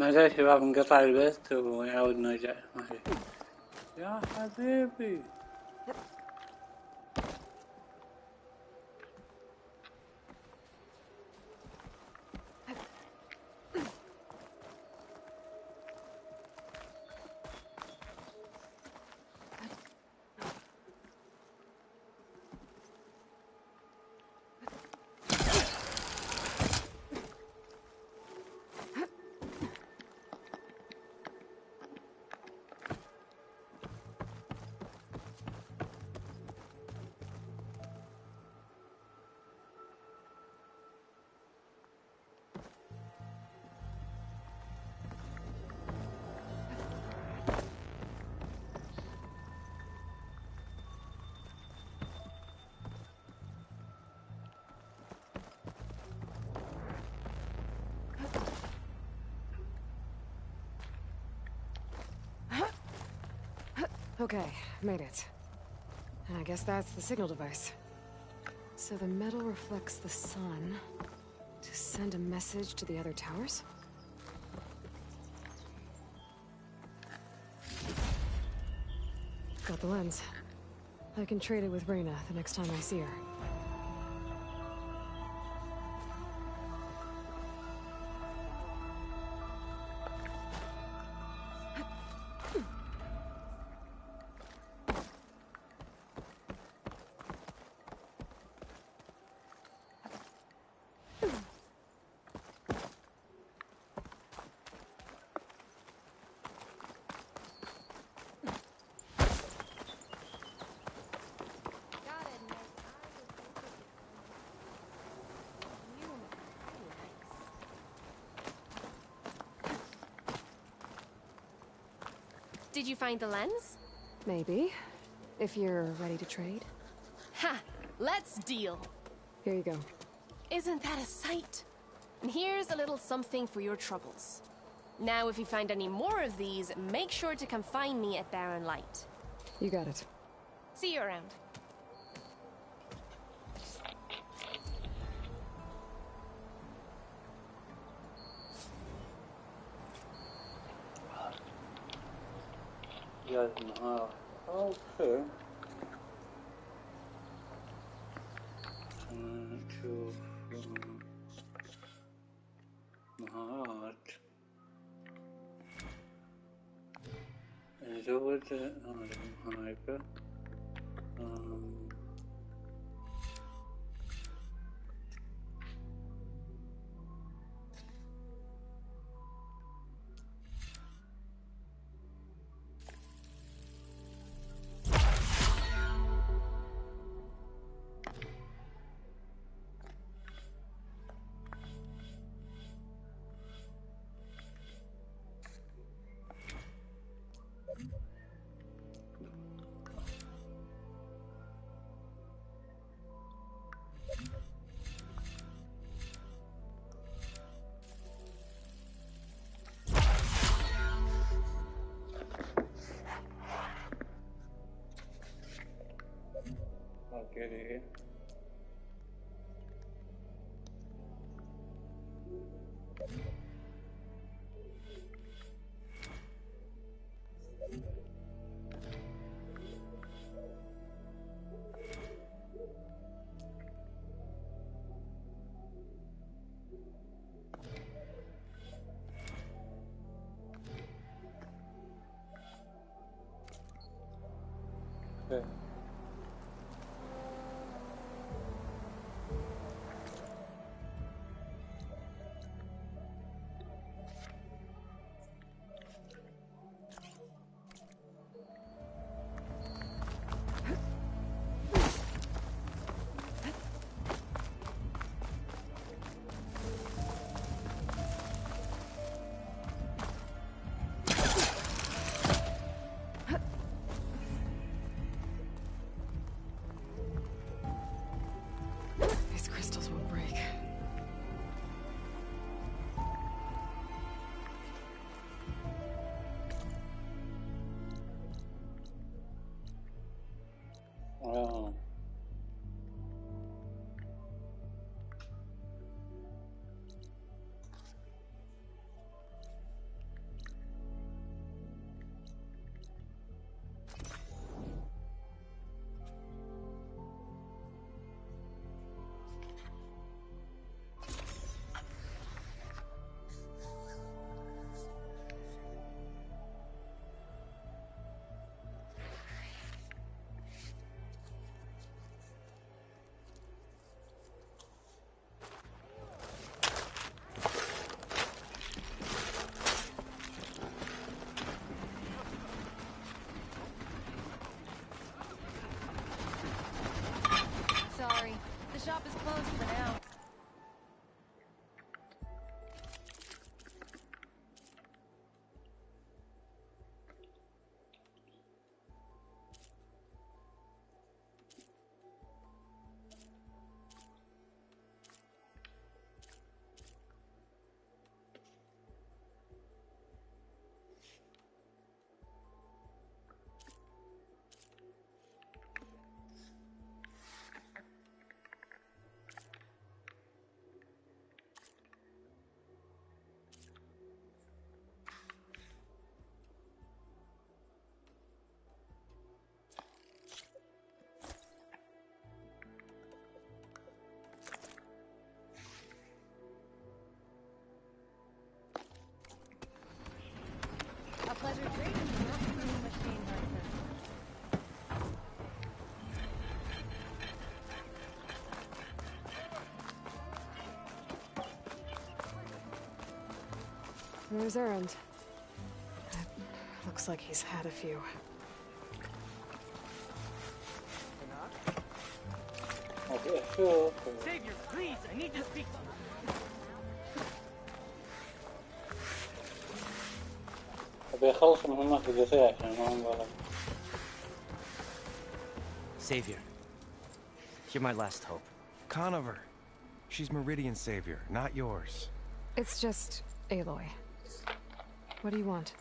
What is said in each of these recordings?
ما زال شباب انقطع البث ونعاود نرجع. ما في يا حبيبي. Okay, made it. And I guess that's the signal device. So the metal reflects the sun to send a message to the other towers? Got the lens. I can trade it with Reyna the next time I see her. Did you find the lens? Maybe. If you're ready to trade. Ha! Let's deal! Here you go. Isn't that a sight? And here's a little something for your troubles. Now, if you find any more of these, make sure to come find me at Barren Light. You got it. See you around. اوكي نشوف مهارات نزود هايبر اوكي The shop is closed for now. A pleasure trading with your machine person. Where's Errand? Looks like he's had a few. Savior, please, I need to speak to you. بيخلص مهمات القصيرة عشان ما نبغى. Savior, you're my last hope. Conover. She's Meridian's savior, not yours. It's just Aloy. What do you want?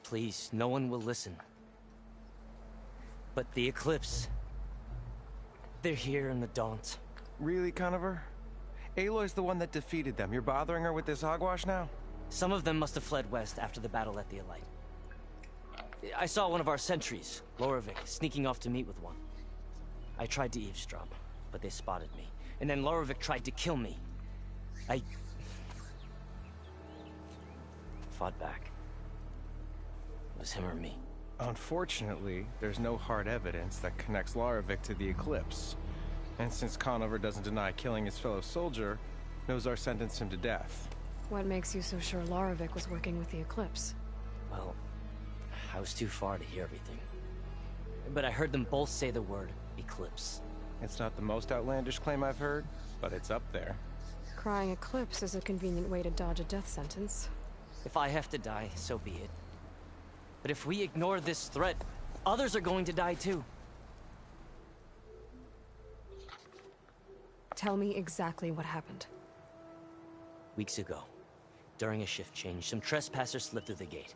Please, no one will listen. But the Eclipse... they're here in the Daunt. Really, Conover? Aloy's the one that defeated them. You're bothering her with this hogwash now? Some of them must have fled west after the battle at the Elite. I saw one of our sentries, Lorevic, sneaking off to meet with one. I tried to eavesdrop, but they spotted me. And then Lorevic tried to kill me. I... fought back. It was him or me. Unfortunately, there's no hard evidence that connects Lorevic to the Eclipse. And since Conover doesn't deny killing his fellow soldier, Nozar sentenced him to death. What makes you so sure Lorevic was working with the Eclipse? Well, I was too far to hear everything. But I heard them both say the word Eclipse. It's not the most outlandish claim I've heard, but it's up there. Crying Eclipse is a convenient way to dodge a death sentence. If I have to die, so be it. But if we ignore this threat, others are going to die too. Tell me exactly what happened. Weeks ago, during a shift change, some trespassers slipped through the gate.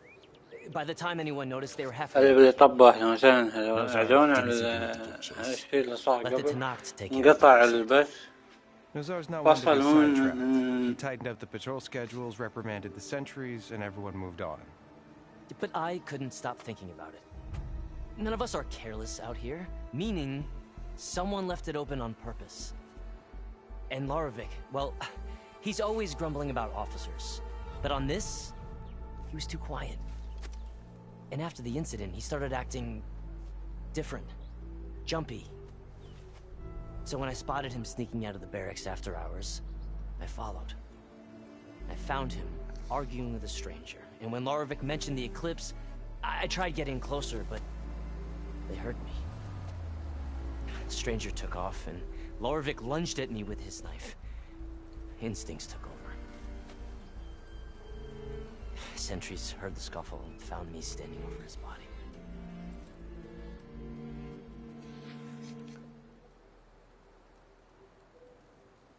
By the time anyone noticed, they were halfway. اللي بيطبح مثلا عدونا على الشيء اللي صار قبل انقطع البث. Nozar's not one to be sidetracked. He tightened up the patrol schedules, reprimanded the sentries, and everyone moved on. But I couldn't stop thinking about it. None of us are careless out here, meaning someone left it open on purpose. And Lorevic, well, he's always grumbling about officers. But on this, he was too quiet. And after the incident, he started acting different, jumpy. So when I spotted him sneaking out of the barracks after hours, I followed. I found him, arguing with a stranger. And when Lorevic mentioned the Eclipse, I tried getting closer, but they heard me. The stranger took off, and Lorevic lunged at me with his knife. Instincts took over. Sentries heard the scuffle and found me standing over his body.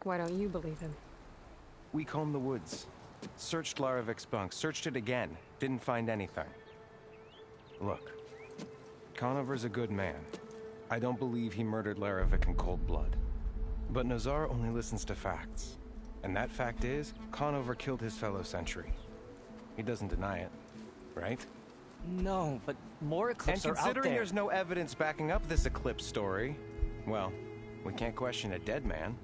Why don't you believe him? We combed the woods. Searched Larevic's bunk, searched it again. Didn't find anything. Look, Conover's a good man. I don't believe he murdered Larevic in cold blood. But Nozar only listens to facts. And that fact is, Conover killed his fellow sentry. He doesn't deny it, right? No, but more Eclipse are out there. And considering there's no evidence backing up this Eclipse story, well, we can't question a dead man.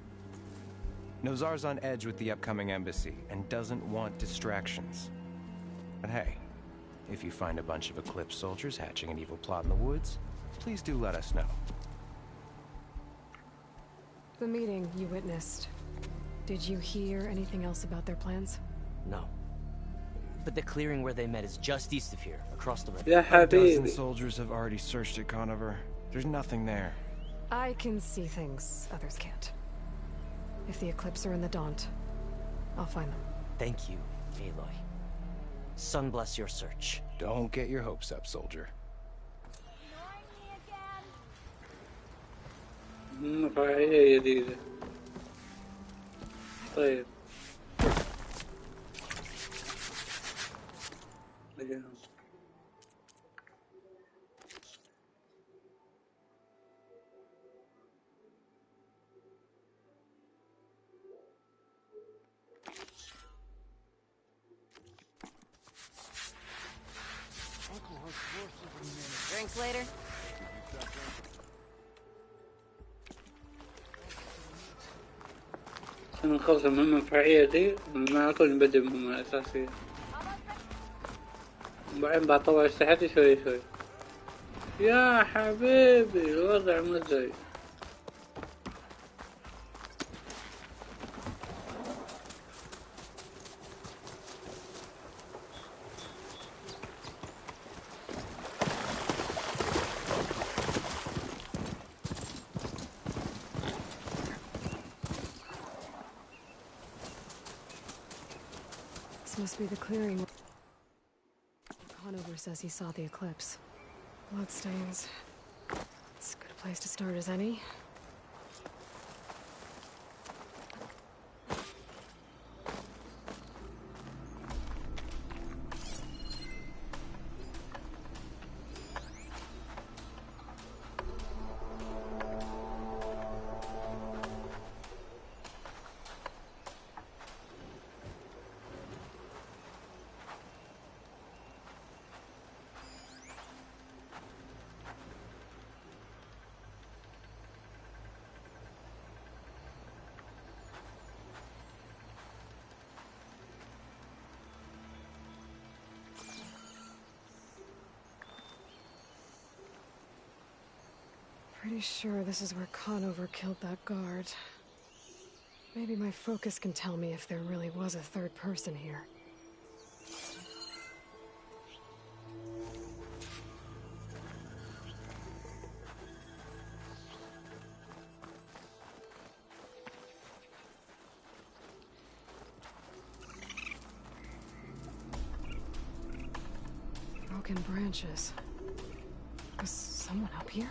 Nozar's on edge with the upcoming embassy and doesn't want distractions. But hey, if you find a bunch of Eclipse soldiers hatching an evil plot in the woods, please do let us know. The meeting you witnessed. Did you hear anything else about their plans? No. But the clearing where they met is just east of here, across the river. A dozen soldiers have already searched it, Conover. There's nothing there. I can see things others can't. If the Eclipse are in the Daunt, I'll find them. Thank you, Aloy. Sun bless your search. Don't get your hopes up, soldier. رفاهية جديدة. طيب. Drinks later? نخلص المهمة الفرعية دي ما أكون نبدأ المهمة الأساسية وبعدين بطور أسلحتي شوي شوي. يا حبيبي الوضع مزعج. This must be the clearing. Conover says he saw the eclipse. Bloodstains. It's as good a place to start as any. Pretty sure this is where Conover killed that guard. Maybe my focus can tell me if there really was a third person here. Broken branches. Was someone up here?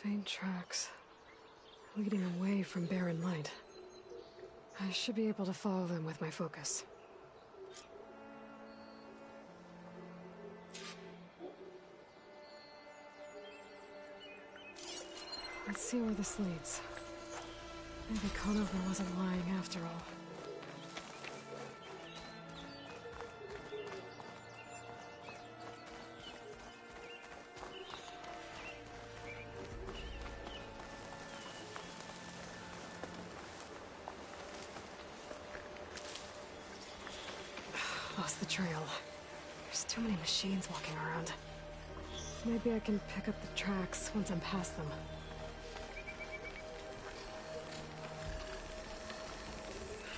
Faint tracks, leading away from barren light. I should be able to follow them with my focus. Let's see where this leads. Maybe Conover wasn't lying after all. Lost the trail. There's too many machines walking around. Maybe I can pick up the tracks once I'm past them.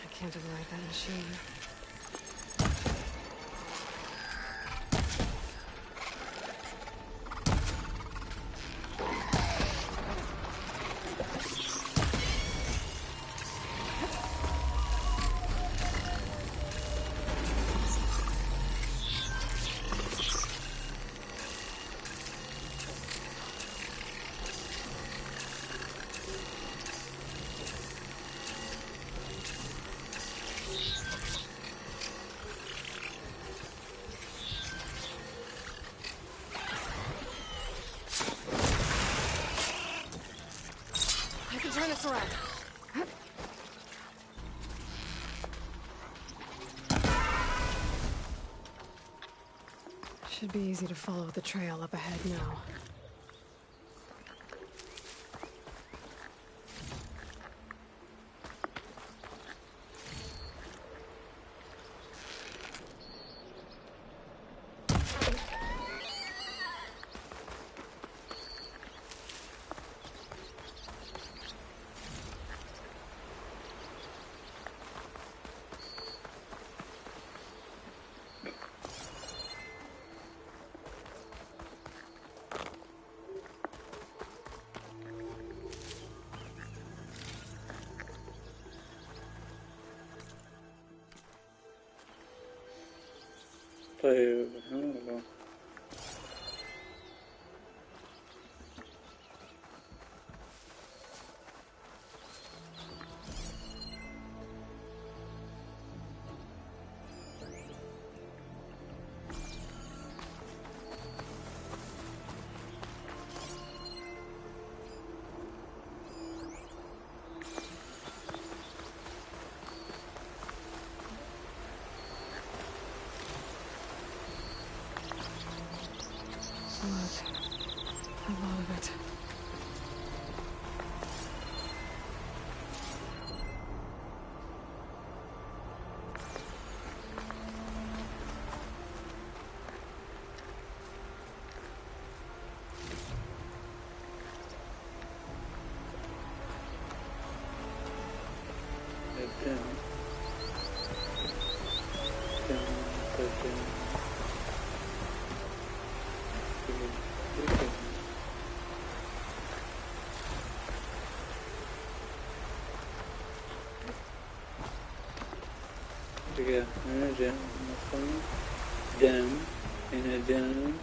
I can't avoid that machine. Turn this around. Should be easy to follow the trail up ahead now. طيب A lot of it. هنا دم هنا دم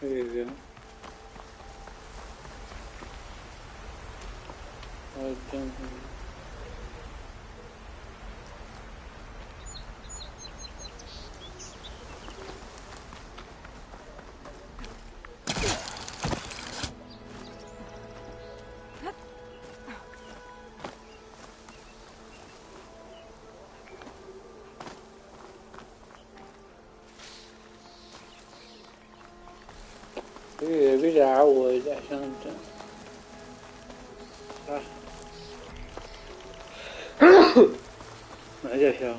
There you go. I'll jump in. بلا عود عشان صح معليش يا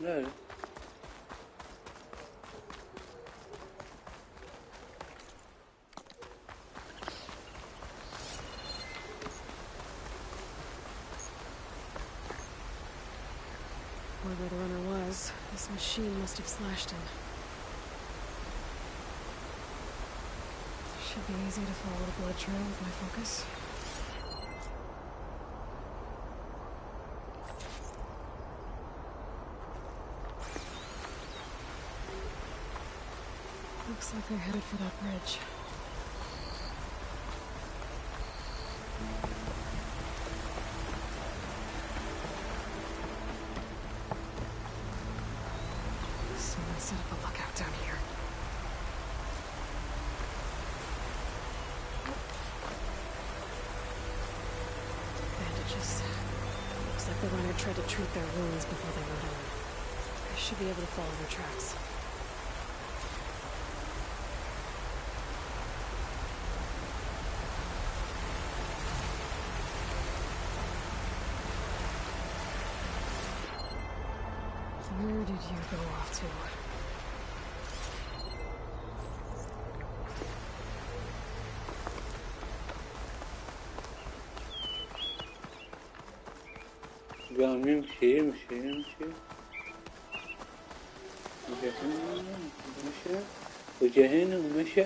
لا Whoever the runner was, this machine must have slashed him. Should be easy to follow the blood trail with my focus. Looks like they're headed for that bridge. Someone set up a lookout down here. Bandages. Looks like the runner tried to treat their wounds before they rode on. I should be able to follow their tracks. Where did you go off to? قام يمشي يمشي يمشي مشى وجا هنا ومشى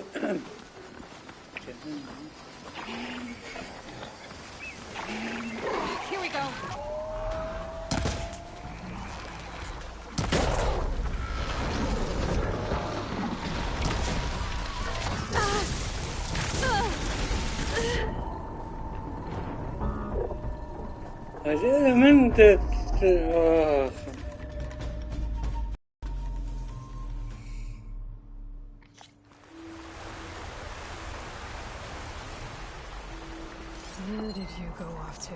Here we go. أجل من you go off to?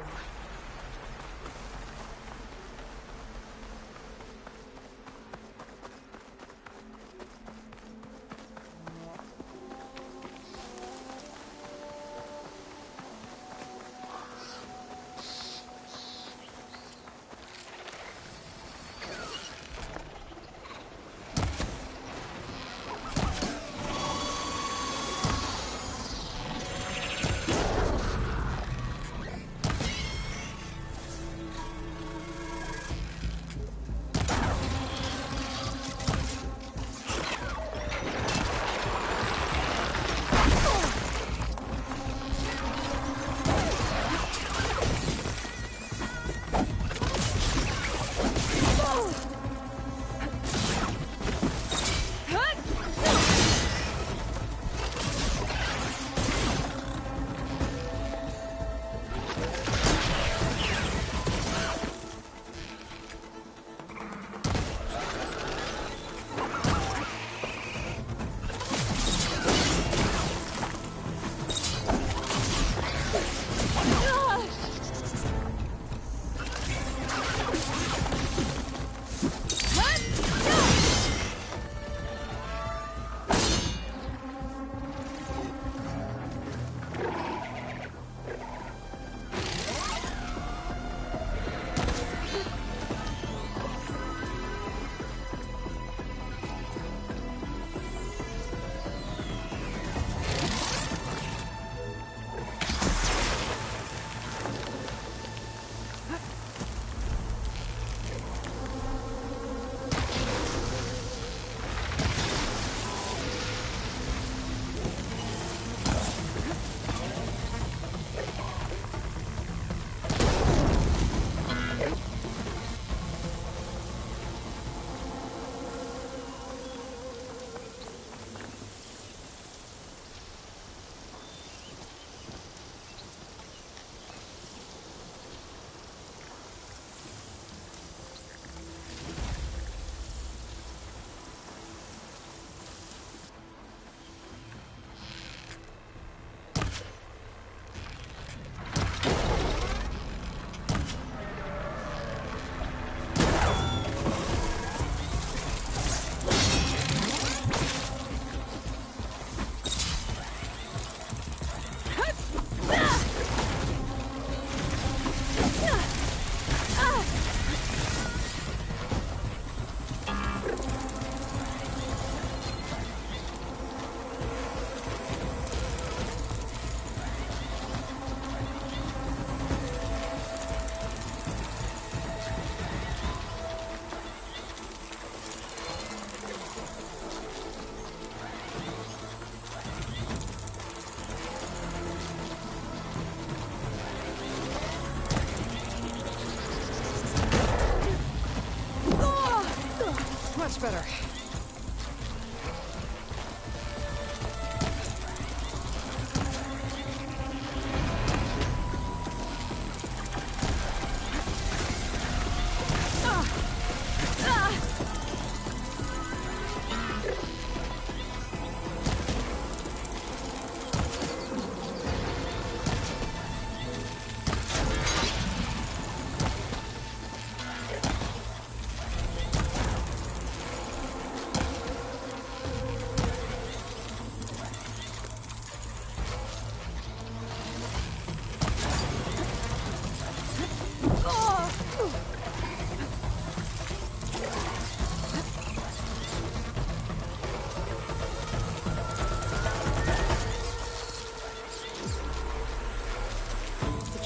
Much better.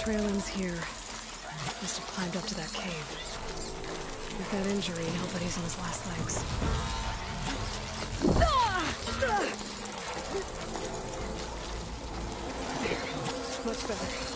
Trail ends here. Must have climbed up to that cave. With that injury, he'll bet he's on his last legs. There. Much better.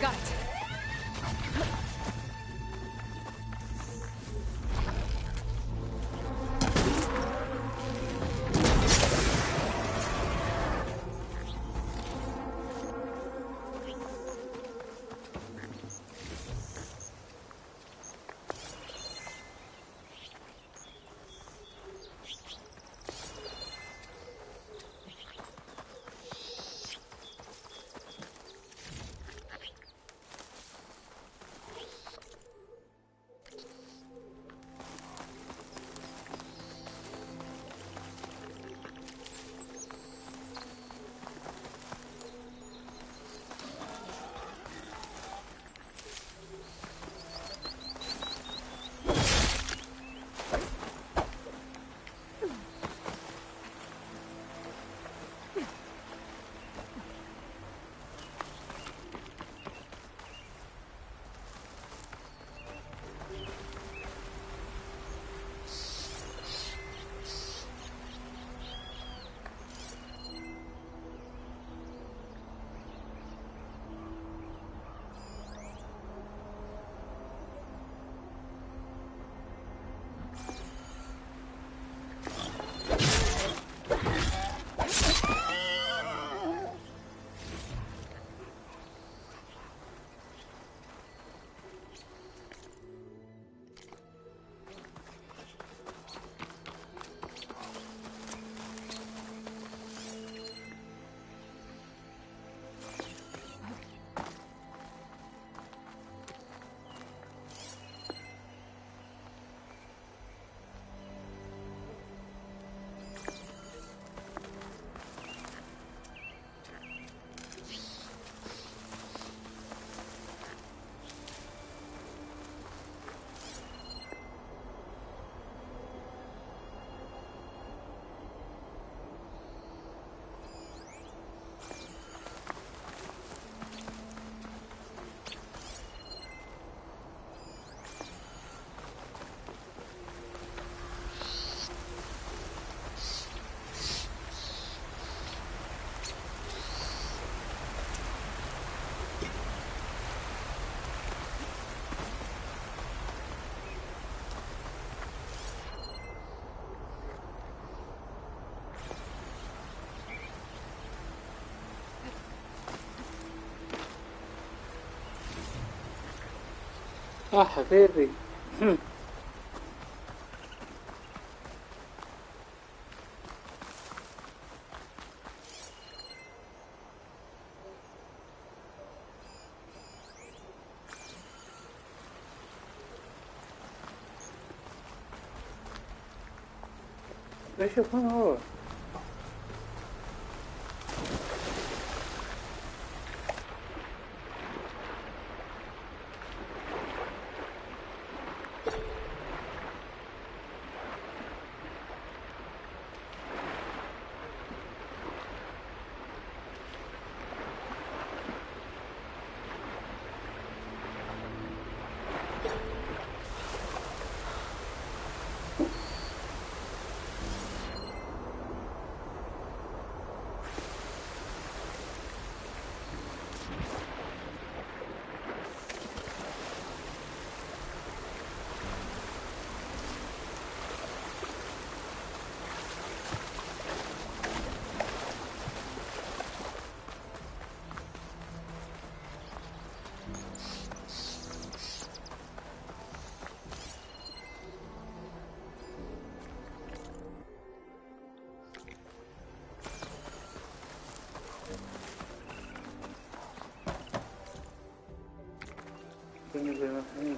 Got it. حبيبي. ايش يكون هو؟ كنا بالمحمين.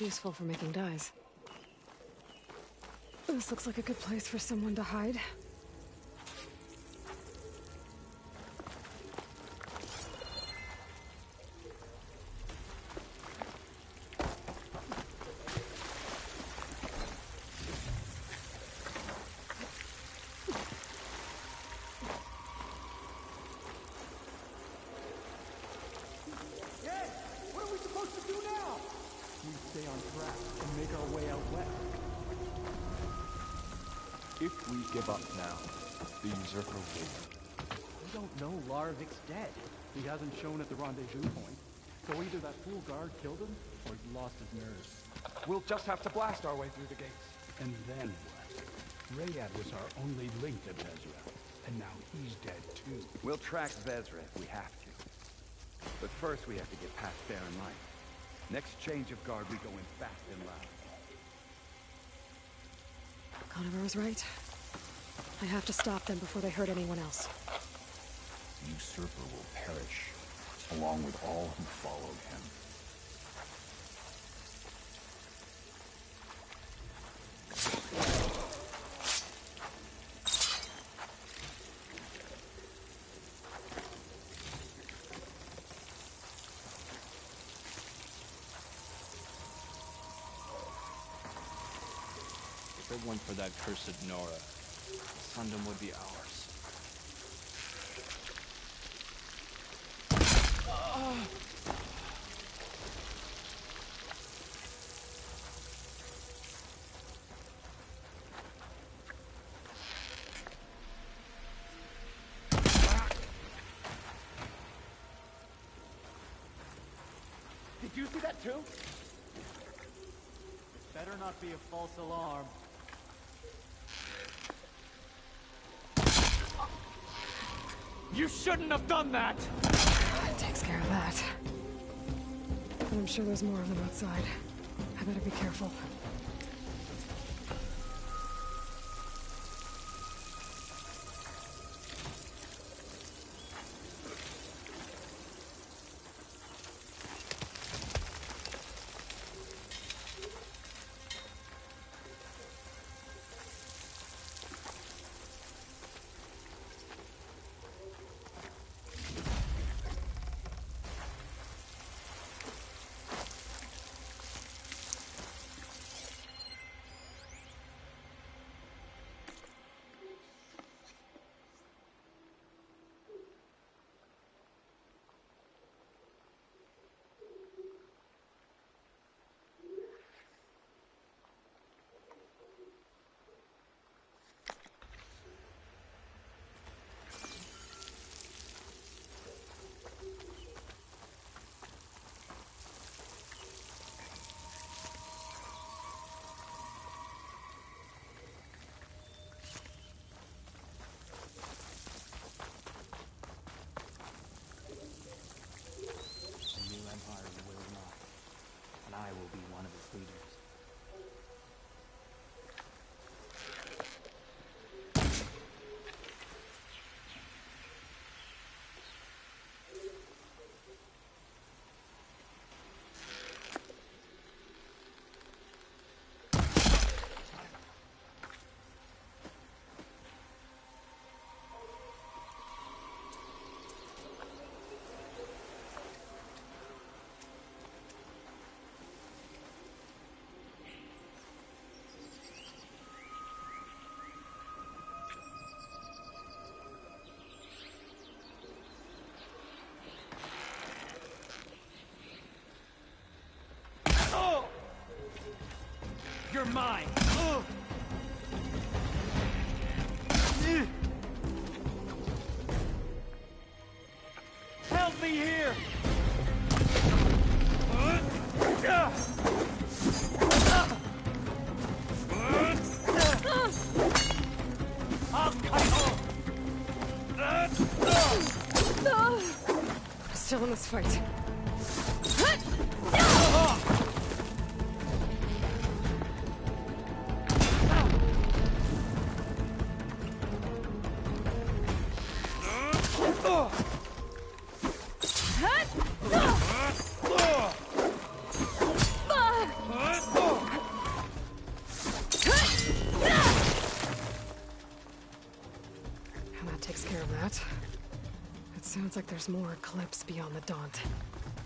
Useful for making dyes. This looks like a good place for someone to hide. If we give up now, the usurper will win. We don't know Laravic's dead. He hasn't shown at the rendezvous point. So either that fool guard killed him, or he lost his nerve. We'll just have to blast our way through the gates. And then what? Rayad was our only link to Vezra, and now he's dead too. We'll track Vezra if we have to. But first we have to get past Baron Light. Next change of guard, we go in fast and loud. Conover was right. I have to stop them before they hurt anyone else. The usurper will perish, along with all who followed him. If it weren't for that cursed Nora, Sundom would be ours. Did you see that too? Better not be a false alarm. You shouldn't have done that! That takes care of that. But I'm sure there's more of them outside. I better be careful. will be one of its leaders. You're mine! Help me here! I'll cut off! Still in this fight. Sounds like there's more Eclipse beyond the Daunt.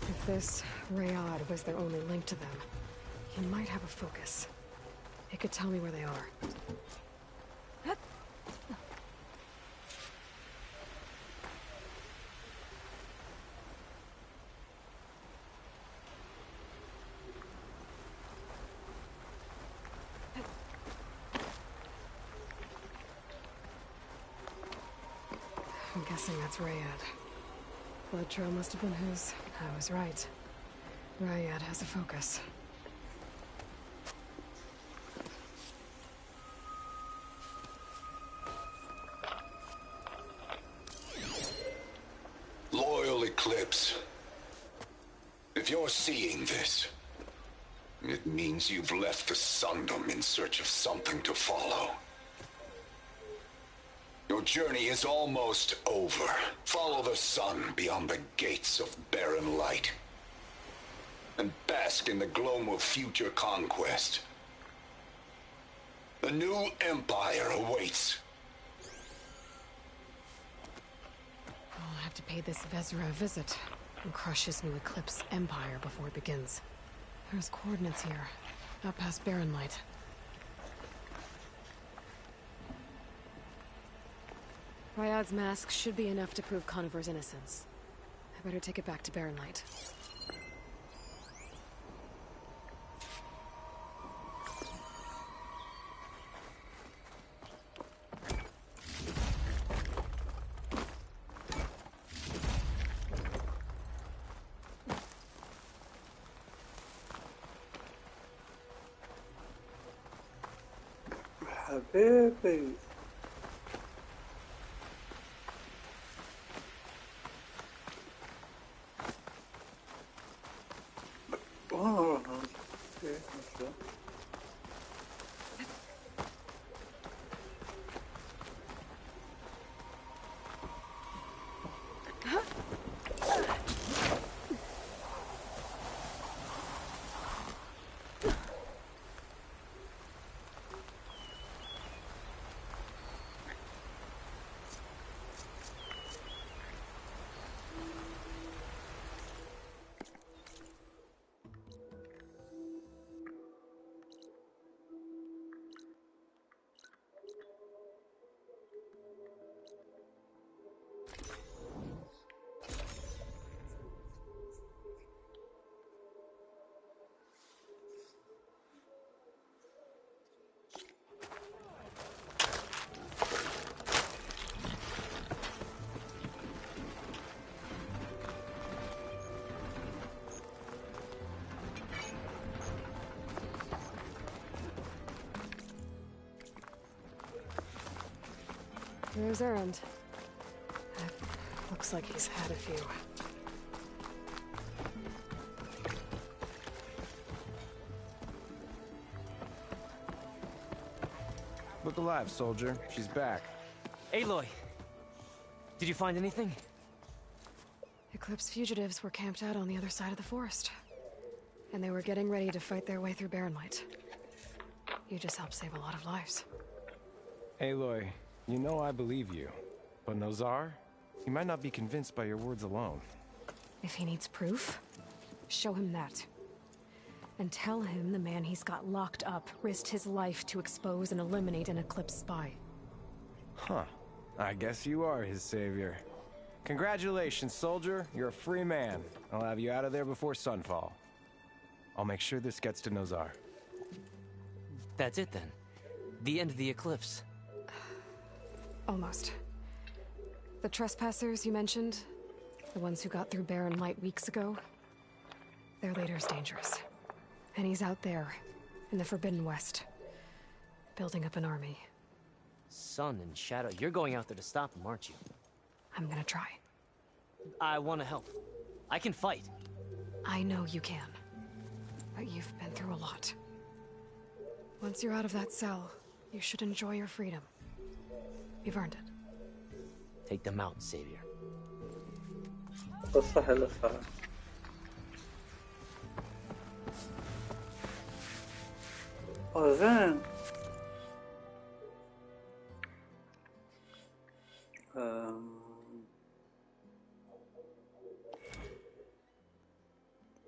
If this Rayad was their only link to them, he might have a focus. It could tell me where they are. I'm guessing that's Rayad. Blood trail must have been his. I was right. Rayad has a focus. Loyal Eclipse. If you're seeing this, it means you've left the Sundom in search of something to follow. Your journey is almost over. Follow the sun beyond the gates of barren light, and bask in the gloam of future conquest. A new empire awaits. I'll have to pay this Vezra a visit and crush his new Eclipse empire before it begins. There's coordinates here, out past barren light. Rayad's mask should be enough to prove Conover's innocence. I better take it back to barren light. حبيبي There's Erend. Looks like he's had a few. Look alive, soldier. She's back. Aloy! Did you find anything? Eclipse fugitives were camped out on the other side of the forest. And they were getting ready to fight their way through Barren Light. You just helped save a lot of lives. Aloy, you know I believe you. But Nozar? He might not be convinced by your words alone. If he needs proof, show him that. And tell him the man he's got locked up risked his life to expose and eliminate an Eclipse spy. Huh. I guess you are his savior. Congratulations, soldier. You're a free man. I'll have you out of there before sunfall. I'll make sure this gets to Nozar. That's it then. The end of the Eclipse. Almost. The trespassers you mentioned, the ones who got through Barren Light weeks ago, their leader's dangerous. And he's out there, in the Forbidden West, building up an army. Sun and Shadow, you're going out there to stop him, aren't you? I'm gonna try. I want to help. I can fight. I know you can. But you've been through a lot. Once you're out of that cell, you should enjoy your freedom. You've earned it. Take them out, Savior. قصة حلوة صراحة. زين.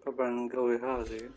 طبعا نقوي هذه.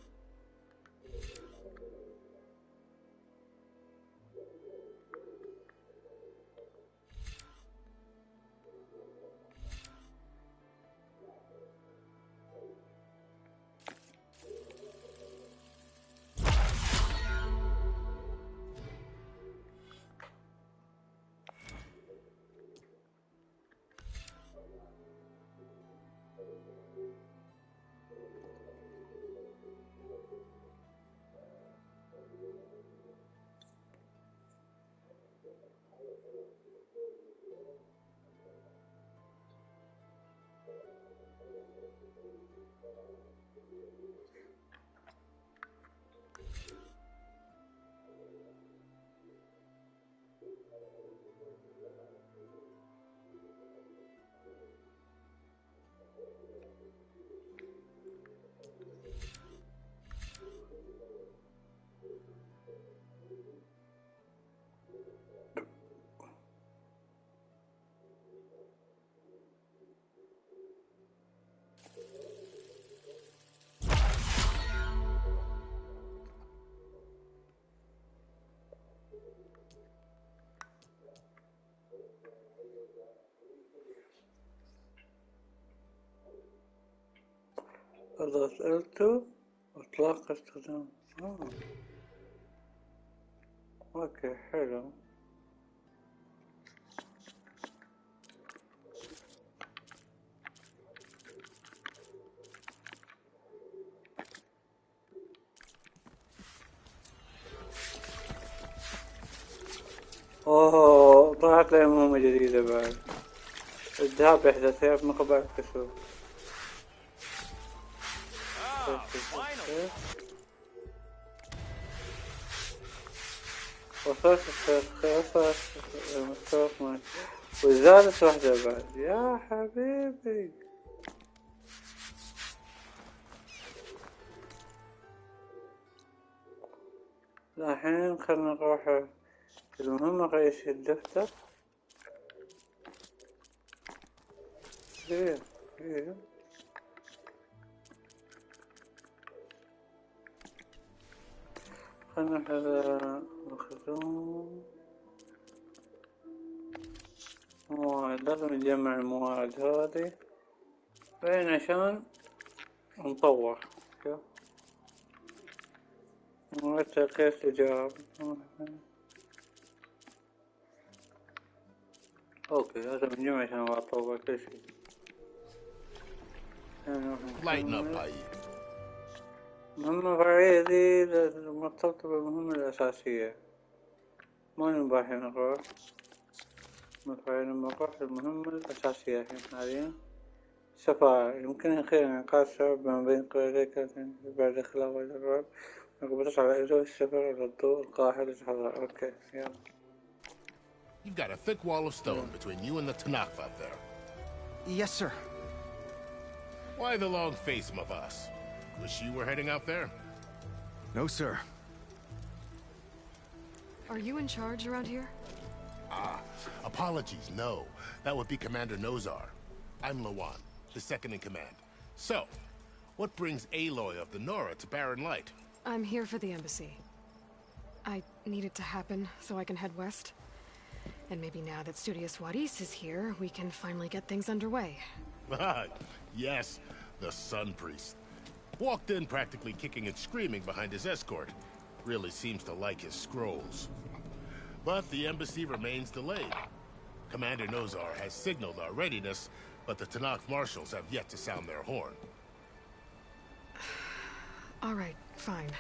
اضغط التو واطلاق استخدام. اوكي حلو. اوه طلعت لي مهمة جديدة بعد. الذهاب إحدى سيارات من قبائل الكسوف. وصلت مستوى وزادت واحدة بعد. يا حبيبي الحين خلنا نروح المهمة قيس الدفتر. ايه خلنا هذا مخزون موارد. لازم نجمع الموارد هذه وين عشان نطور. شوف موارد تلقية تجارب. اوكي لازم نجمع عشان اطور كل شيء. Lighten up, buddy. مهمة فرعية دي مرتبطة بالمهمة الأساسية. ما نبغى الحين نروح فرعية، نروح المهمة الأساسية الحين حاليا. سفارة يمكن أخيرا إنقاذ شعب ما بين قريتين بعد إخلاء الرعب. نقوم بتصل على إزاء السفر على الضوء القاهر للحضارة. أوكي يلا. You've got a thick wall of stone between you and the Tenakth out there. Yes, sir. Why the long face, my boss? Wish you were heading out there? No, sir. Are you in charge around here? Apologies, no. That would be Commander Nozar. I'm Lawan, the second in command. So, what brings Aloy of the Nora to Barren Light? I'm here for the embassy. I need it to happen so I can head west. And maybe now that Studious Wadis is here, we can finally get things underway. Yes, the Sun Priest. Walked in practically kicking and screaming behind his escort. Really seems to like his scrolls. But the embassy remains delayed. Commander Nozar has signaled our readiness, but the Tenakth marshals have yet to sound their horn. All right, fine.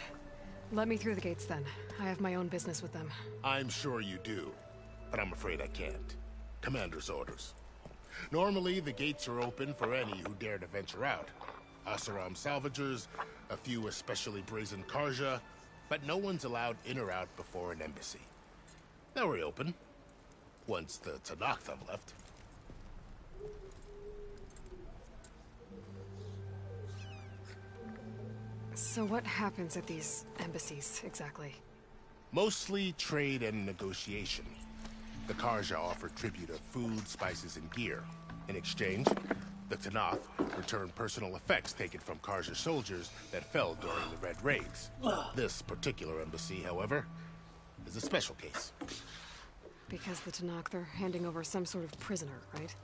Let me through the gates then. I have my own business with them. I'm sure you do, but I'm afraid I can't. Commander's orders. Normally, the gates are open for any who dare to venture out. Asaram salvagers, a few especially brazen Karja, but no one's allowed in or out before an embassy. Now we're open, once the Tenakth have left. So what happens at these embassies, exactly? Mostly trade and negotiation. The Karja offer tribute of food, spices, and gear. In exchange, the Tenakth return personal effects taken from Karja soldiers that fell during the Red Raids. This particular embassy, however, is a special case. Because the Tenakth are handing over some sort of prisoner, right?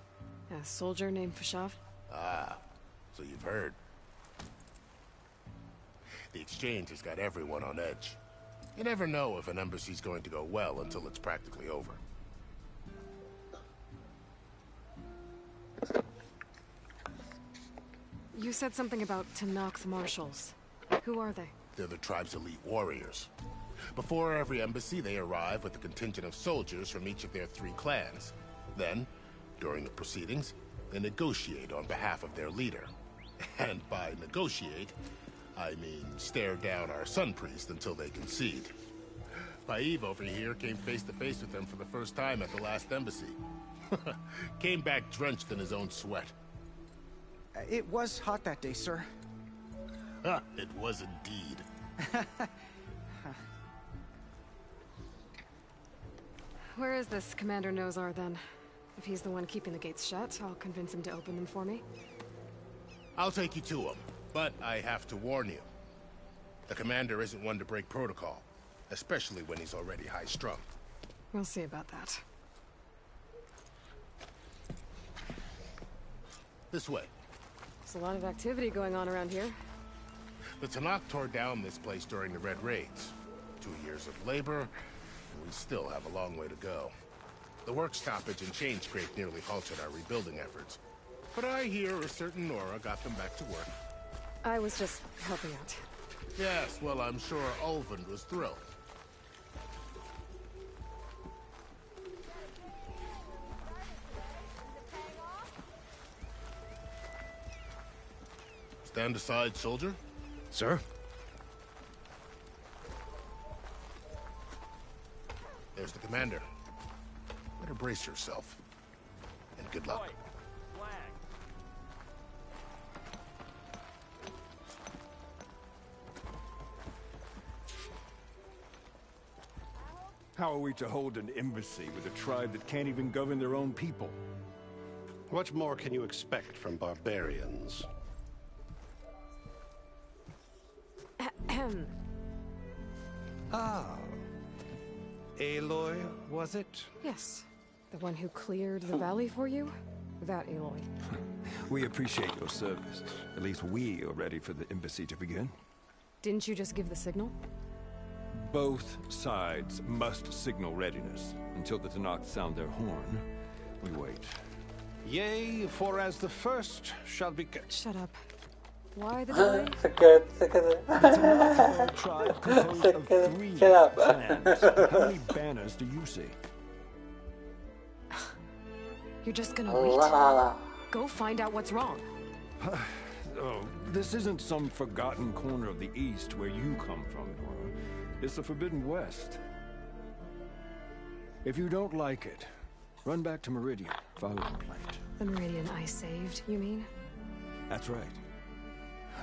A soldier named Fashav? Ah, so you've heard. The exchange has got everyone on edge. You never know if an embassy's going to go well until it's practically over. You said something about Tenakth marshals. Who are they? They're the tribe's elite warriors. Before every embassy, they arrive with a contingent of soldiers from each of their 3 clans. Then, during the proceedings, they negotiate on behalf of their leader. And by negotiate, I mean stare down our Sun Priest until they concede. Paiv over here came face to face with them for the first time at the last embassy. Came back drenched in his own sweat. It was hot that day, sir. It was indeed. Where is this Commander Nozar, then? If he's the one keeping the gates shut, I'll convince him to open them for me. I'll take you to him, but I have to warn you. The commander isn't one to break protocol, especially when he's already high-strung. We'll see about that. This way. There's a lot of activity going on around here. The Tenakth tore down this place during the Red Raids. 2 years of labor, and we still have a long way to go. The work stoppage and change crate nearly halted our rebuilding efforts. But I hear a certain Nora got them back to work. I was just helping out. Yes, well, I'm sure Ulvund was thrilled. Stand aside, soldier. Sir? There's the commander. Better brace yourself. And good luck. How are we to hold an embassy with a tribe that can't even govern their own people? What more can you expect from barbarians? Ah. Aloy, was it? Yes. The one who cleared the valley for you? That Aloy. We appreciate your service. At least we are ready for the embassy to begin. Didn't you just give the signal? Both sides must signal readiness. Until the Tenakth sound their horn, we wait. Yea, for as the first shall be... Shut up. Why the delay? The Tenakth are a tribe composed of 3 clans. How many banners do you see? You're just gonna wait? Go find out what's wrong. Oh, this isn't some forgotten corner of the East where you come from, Nora. It's the Forbidden West. If you don't like it, run back to Meridian, file a complaint. The Meridian I saved, you mean? That's right.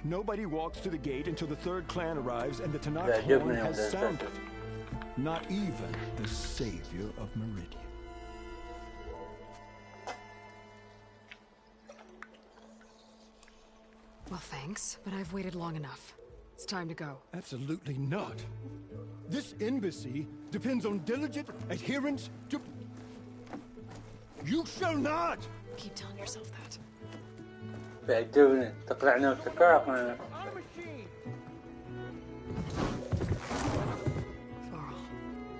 Nobody walks to the gate until the third clan arrives and the Tanakh Yeah, horn has sounded. Not even the savior of Meridian. Well, thanks, but I've waited long enough. It's time to go. Absolutely not. This embassy depends on diligent adherence to... You shall not! Keep telling yourself that. بيعجبني تقنعني وتقنعني.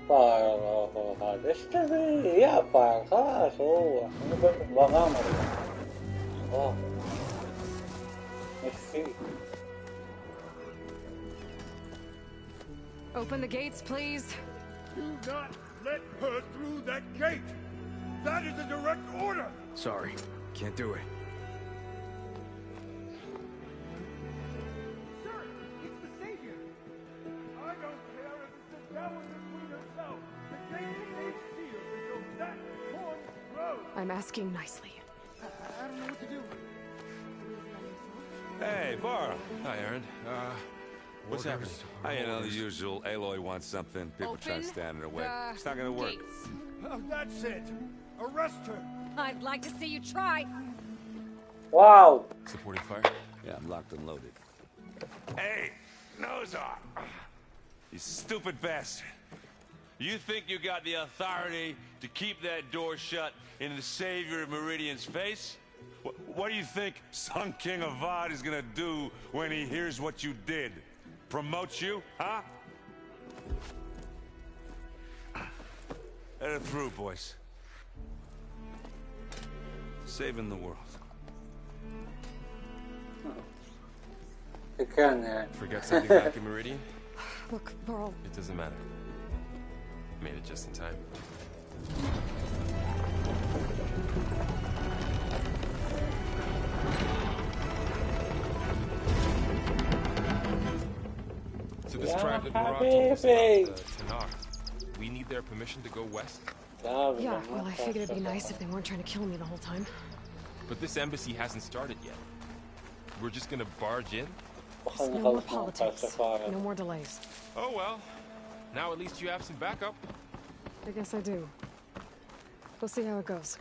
فارغ هذا ايش تبي يا فارغ خلاص هو انا بس بغامر. اوه ايش فيه؟ Open the gates, please. Do not let her through that gate! That is a direct order! Sorry, can't do it. Sir, it's the Savior! I don't care if it's the devil and the queen herself! The gate remains sealed until that horn blows! I'm asking nicely. I don't know what to do. Hey, Varl. Hi, Aaron. What's happening? You know, the usual. Aloy wants something. People try to stand in her way. It's not gonna work. Oh, that's it! Arrest her! I'd like to see you try. Wow. Supporting fire? Yeah, I'm locked and loaded. Hey, Nozar! You stupid bastard. You think you got the authority to keep that door shut in the savior of Meridian's face? What do you think Sun King Avad is gonna do when he hears what you did? Promote you, huh? Let it through, boys. Saving the world. Forget something back in Meridian? Look, Varl. It doesn't matter. Made it just in time. So this tribe that Barak told us about, the Tanakh, we need their permission to go west? Yeah, well, I figured it'd be nice if they weren't trying to kill me the whole time. But this embassy hasn't started yet. We're just gonna barge in? Just no more politics. No more delays. Oh well. Now at least you have some backup. I guess I do. We'll see how it goes.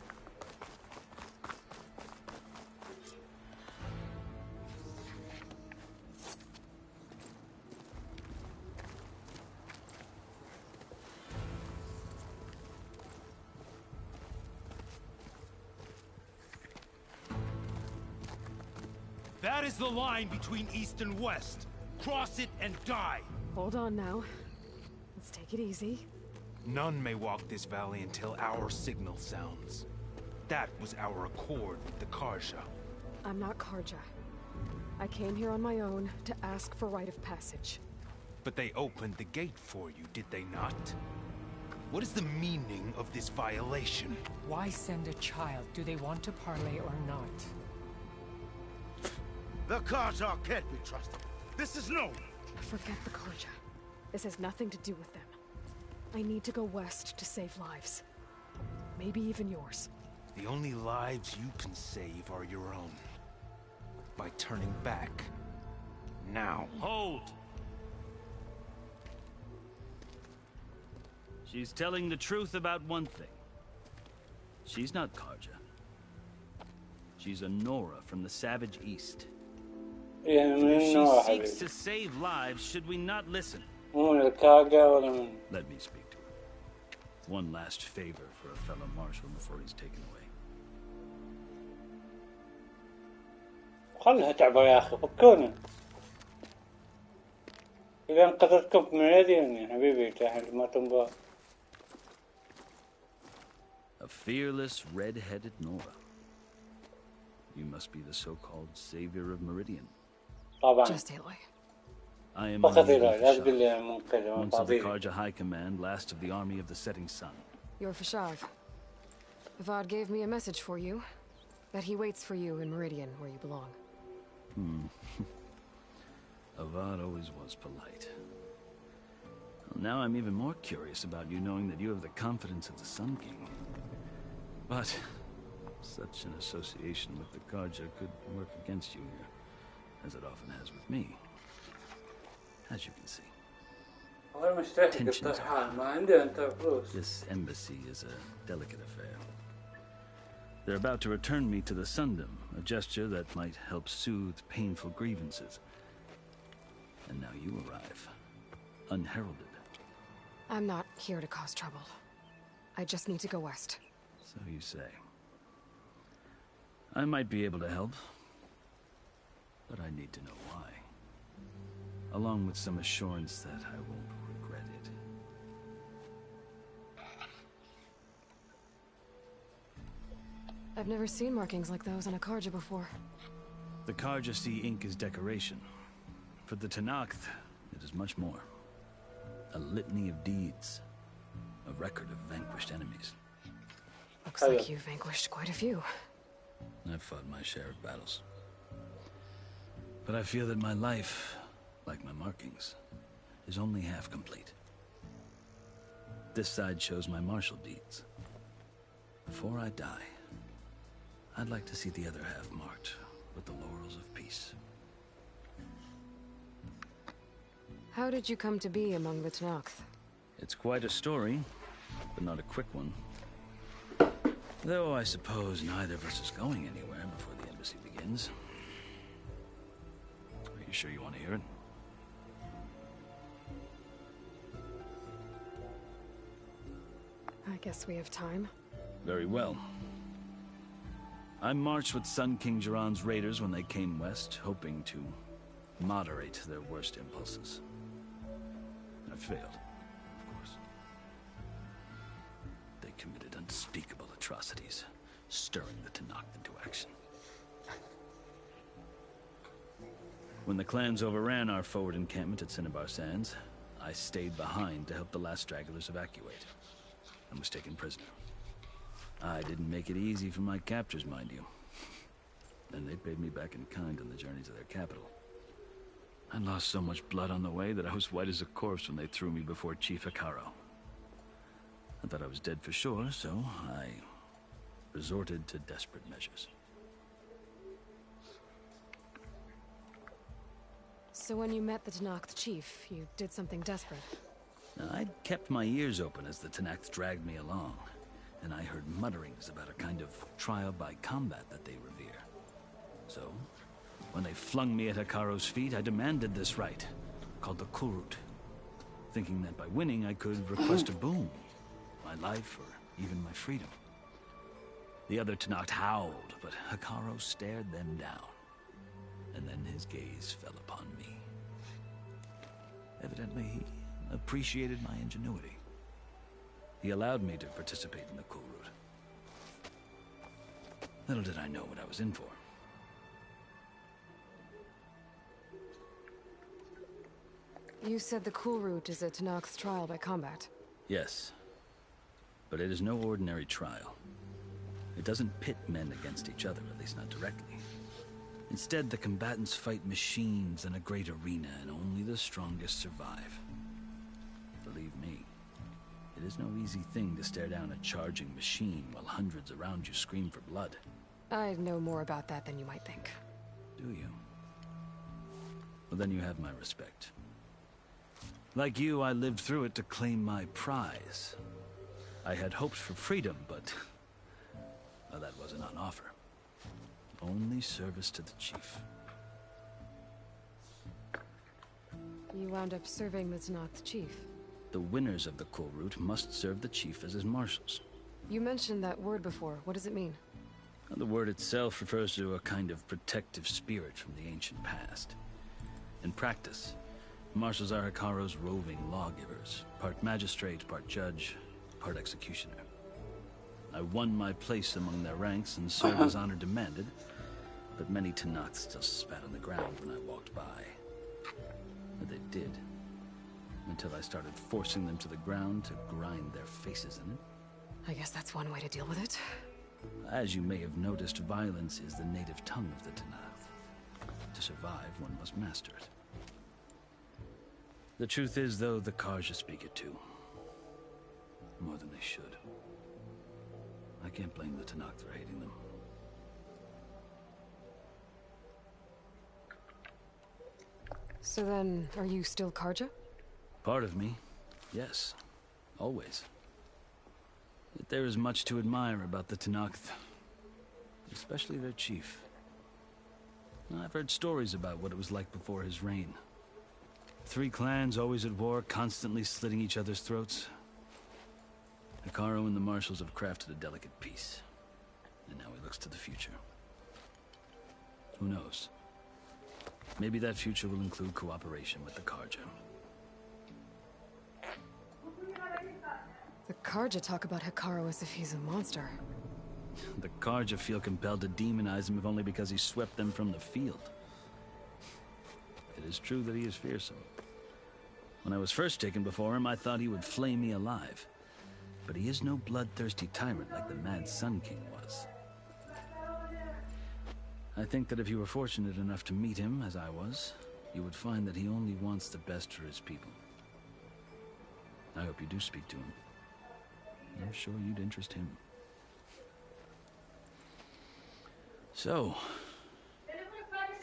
That is the line between East and West. Cross it and die. Hold on now. Let's take it easy. None may walk this valley until our signal sounds. That was our accord with the Karja. I'm not Karja. I came here on my own to ask for rite of passage. But they opened the gate for you, did they not? What is the meaning of this violation? Why send a child? Do they want to parley or not? The Karja can't be trusted. This is known. Forget the Karja. This has nothing to do with them. I need to go west to save lives. Maybe even yours. The only lives you can save are your own. By turning back. Now. Hold! She's telling the truth about one thing. She's not Karja. She's a Nora from the Savage East. If she seeks to save lives, should we not listen? Let me speak to her. One last favor for a fellow marshal before he's taken away. خلها تعبر يا أخي فكونا إذا انقذتكم في ميريديان يا حبيبي تحت ما تنبغى. A fearless, red-headed Nora. You must be the so-called savior of Meridian. Just Aloy. I am فقط Aloy, إلهي لا تقول لي منقذ once of the Karja High Command, last of the army of the setting sun. You're Fashav. Avad gave me a message for you. That he waits for you in Meridian, where you belong. Avad always was polite. I'll Now I'm even more curious about you knowing that you have the confidence of the Sun King. But such an association with the Karja could work against you here, as it often has with me. As you can see. Tensions are high. This embassy is a delicate affair. They're about to return me to the Sundom, a gesture that might help soothe painful grievances. And now you arrive, unheralded. I'm not here to cause trouble. I just need to go west. So you say. I might be able to help, but I need to know why. Along with some assurance that I won't regret it. I've never seen markings like those on a Karja before. The Karja see ink as decoration. For the Tenakth, it is much more. A litany of deeds. A record of vanquished enemies. Looks like you've vanquished quite a few. I've fought my share of battles. But I feel that my life, like my markings, is only half complete. This side shows my martial deeds. Before I die, I'd like to see the other half marked with the laurels of peace. How did you come to be among the Tenakth? It's quite a story, but not a quick one. Though I suppose neither of us is going anywhere before the embassy begins. Are you sure you want to hear it? I guess we have time. Very well. I marched with Sun King Jiran's raiders when they came west, hoping to moderate their worst impulses. I failed, of course. They committed unspeakable atrocities, stirring the Tenakth into action. When the clans overran our forward encampment at Cinnabar Sands, I stayed behind to help the last stragglers evacuate, and was taken prisoner. I didn't make it easy for my captors, mind you. And they paid me back in kind on the journey to their capital. I lost so much blood on the way that I was white as a corpse when they threw me before Chief Hikaro. I thought I was dead for sure, so I resorted to desperate measures. So when you met the Tenakth chief, you did something desperate? Now, I'd kept my ears open as the Tenakth dragged me along, and I heard mutterings about a kind of trial by combat that they revere. So, when they flung me at Hikaro's feet, I demanded this right, called the Kulrut, thinking that by winning I could request a boon, my life or even my freedom. The other Tenakth howled, but Hikaro stared them down, and then his gaze fell upon me. Evidently, he appreciated my ingenuity. He allowed me to participate in the Kulrut. Little did I know what I was in for. You said the Kulrut is a Tenakth trial by combat. Yes, but it is no ordinary trial. It doesn't pit men against each other, at least not directly. Instead, the combatants fight machines in a great arena, and only the strongest survive. Believe me, it is no easy thing to stare down a charging machine while hundreds around you scream for blood. I know more about that than you might think. Do you? Well, then you have my respect. Like you, I lived through it to claim my prize. I had hoped for freedom, but well, that wasn't on offer. Only service to the chief. You wound up serving the Tenakth chief. The winners of the Kulrut must serve the chief as his marshals. You mentioned that word before. What does it mean? The word itself refers to a kind of protective spirit from the ancient past. In practice, marshals are Hikaro's roving lawgivers, part magistrate, part judge, part executioner. I won my place among their ranks and served as honor demanded, but many Tenakth still spat on the ground when I walked by. But they did, until I started forcing them to the ground to grind their faces in it. I guess that's one way to deal with it. As you may have noticed, violence is the native tongue of the Tenakth. To survive, one must master it. The truth is, though, the Karja speak it too. More than they should. I can't blame the Tenakth for hating them. So then, are you still Karja? Part of me, yes. Always. Yet there is much to admire about the Tenakth. Especially their chief. I've heard stories about what it was like before his reign. 3 clans always at war, constantly slitting each other's throats. Hekarro and the Marshals have crafted a delicate peace. And now he looks to the future. Who knows? Maybe that future will include cooperation with the Karja. The Karja talk about Hekarro as if he's a monster. The Karja feel compelled to demonize him if only because he swept them from the field. It is true that he is fearsome. When I was first taken before him, I thought he would flay me alive. But he is no bloodthirsty tyrant like the Mad Sun King was. I think that if you were fortunate enough to meet him, as I was, you would find that he only wants the best for his people. I hope you do speak to him. I'm sure you'd interest him. So,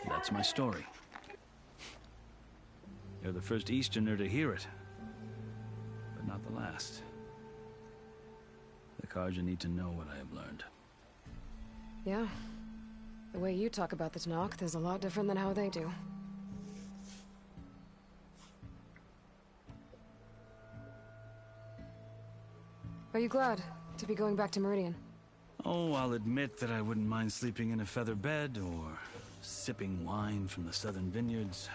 that's my story. You're the first Easterner to hear it, but not the last. The Karja need to know what I have learned. Yeah. The way you talk about the Tenakth is a lot different than how they do. Are you glad to be going back to Meridian? Oh, I'll admit that I wouldn't mind sleeping in a feather bed or sipping wine from the southern vineyards.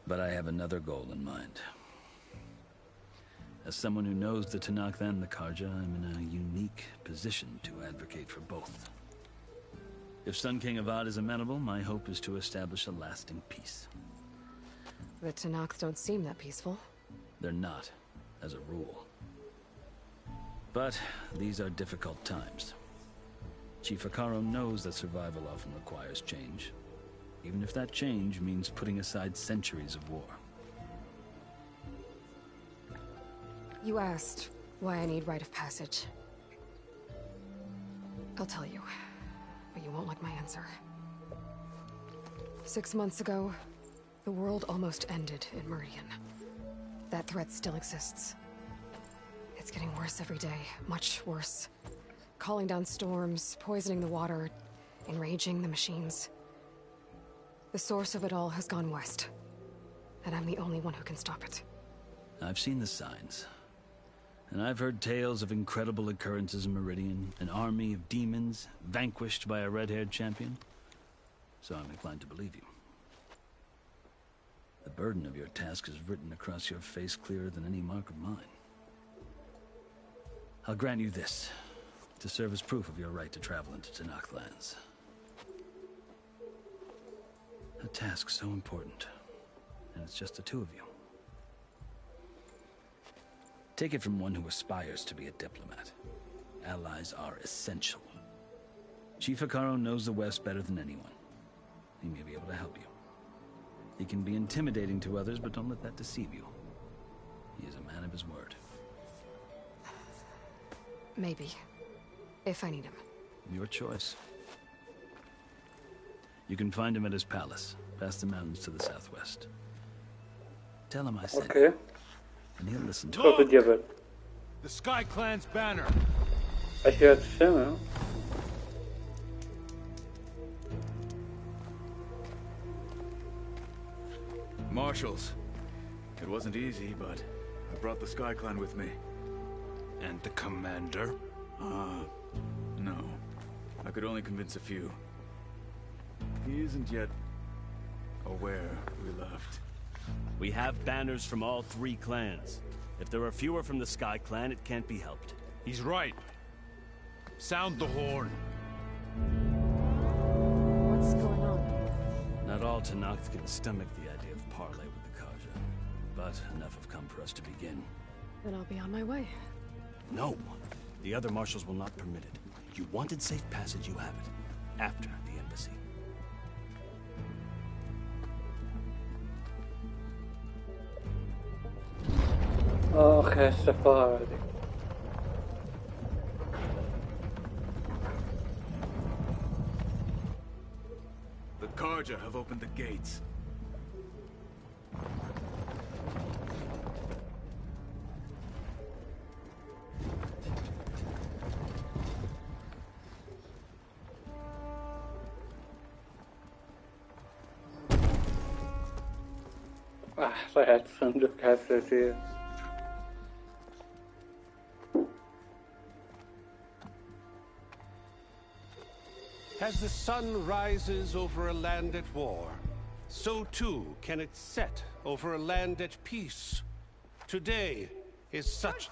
But I have another goal in mind. As someone who knows the Tenakth and the Karja, I'm in a unique position to advocate for both. If Sun King Avad is amenable, my hope is to establish a lasting peace. The Tenakth don't seem that peaceful. They're not, as a rule. But these are difficult times. Chief Hekarro knows that survival often requires change, even if that change means putting aside centuries of war. You asked why I need rite of passage. I'll tell you, but you won't like my answer. 6 months ago, the world almost ended in Meridian. That threat still exists. It's getting worse every day, much worse. Calling down storms, poisoning the water, enraging the machines. The source of it all has gone west, and I'm the only one who can stop it. I've seen the signs. And I've heard tales of incredible occurrences in Meridian, an army of demons vanquished by a red-haired champion. So I'm inclined to believe you. The burden of your task is written across your face clearer than any mark of mine. I'll grant you this, to serve as proof of your right to travel into Tenakth lands. A task so important, and it's just the 2 of you. Take it from one who aspires to be a diplomat. Allies are essential. Chief Hekarro knows the West better than anyone. He may be able to help you. He can be intimidating to others, but don't let that deceive you. He is a man of his word. Maybe. If I need him. Your choice. You can find him at his palace, past the mountains to the southwest. Tell him I said Okay. and he'll listen to Look! it. The Sky Clan's banner. أشياء السماء. Marshals. It wasn't easy, but I brought the Sky Clan with me. And the commander? No. I could only convince a few. He isn't yet aware we left. We have banners from all 3 clans. If there are fewer from the Sky Clan, it can't be helped. He's right. Sound the horn. What's going on? Not all Tenakth can stomach the idea of parley with the Karja, but enough have come for us to begin. Then I'll be on my way. No, the other marshals will not permit it. You wanted safe passage, you have it. After the embassy. اوكي السفارة دي. The Karja have opened the gates. صيحة صندوق حساسية. As the sun rises over a land at war, so too can it set over a land at peace. Today is such...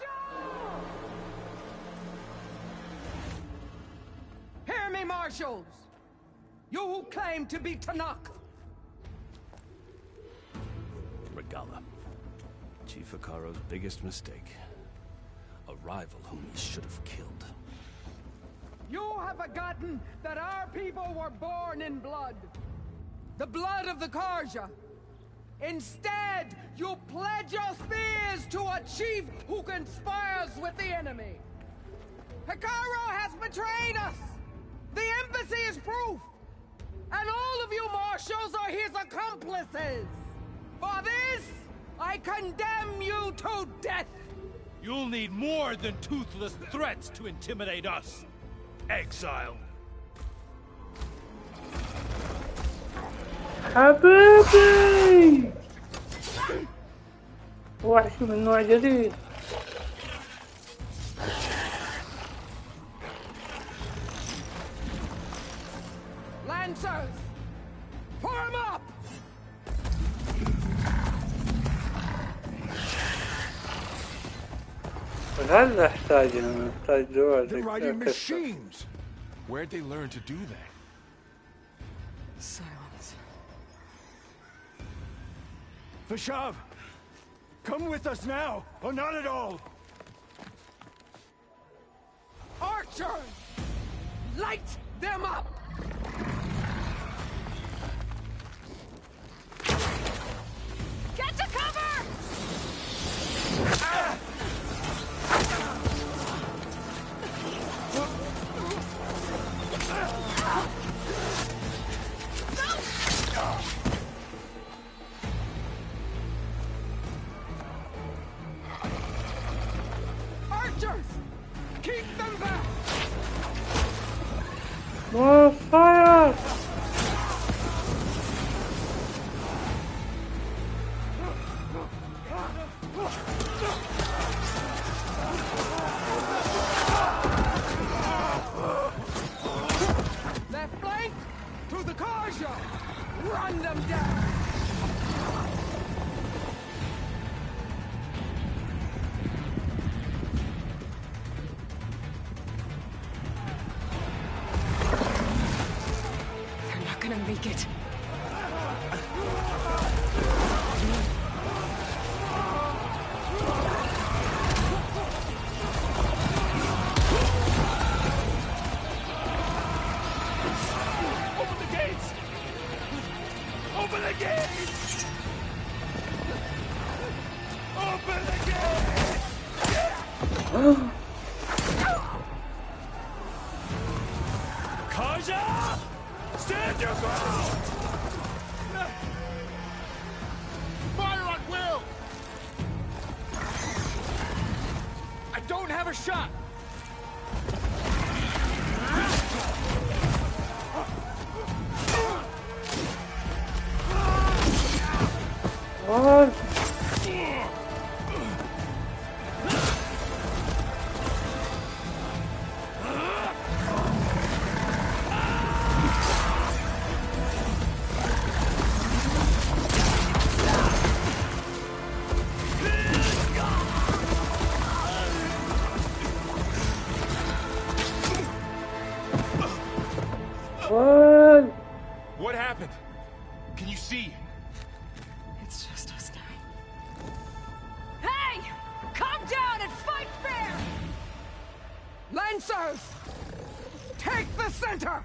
Hear me, marshals! You who claim to be Tanakh! Regala. Chief Hikaro's biggest mistake. A rival whom he should have killed. You have forgotten that our people were born in blood. The blood of the Karja. Instead, you pledge your spears to a chief who conspires with the enemy. Hikaro has betrayed us! The embassy is proof! And all of you marshals are his accomplices! For this, I condemn you to death! You'll need more than toothless threats to intimidate us. Exile. حبيبي وحش من نوع جديد. Lancers! Form up! هل نحتاج دول. They're riding machines. Where'd they learn to do that? Silence. Vashav, come with us now, or not at all. Archers! Light them up! Get to cover! Ah! Archers! Keep them back! More fire! Left flank to the Karja! Run them down! They're not gonna make it. Open the gates! Open the gates! Open the gates! Karja! Stand your ground! Fire at will! I don't have a shot! What? What? What happened? Can you see? It's just us now. Hey! Calm down and fight fair! Lancers! Take the center!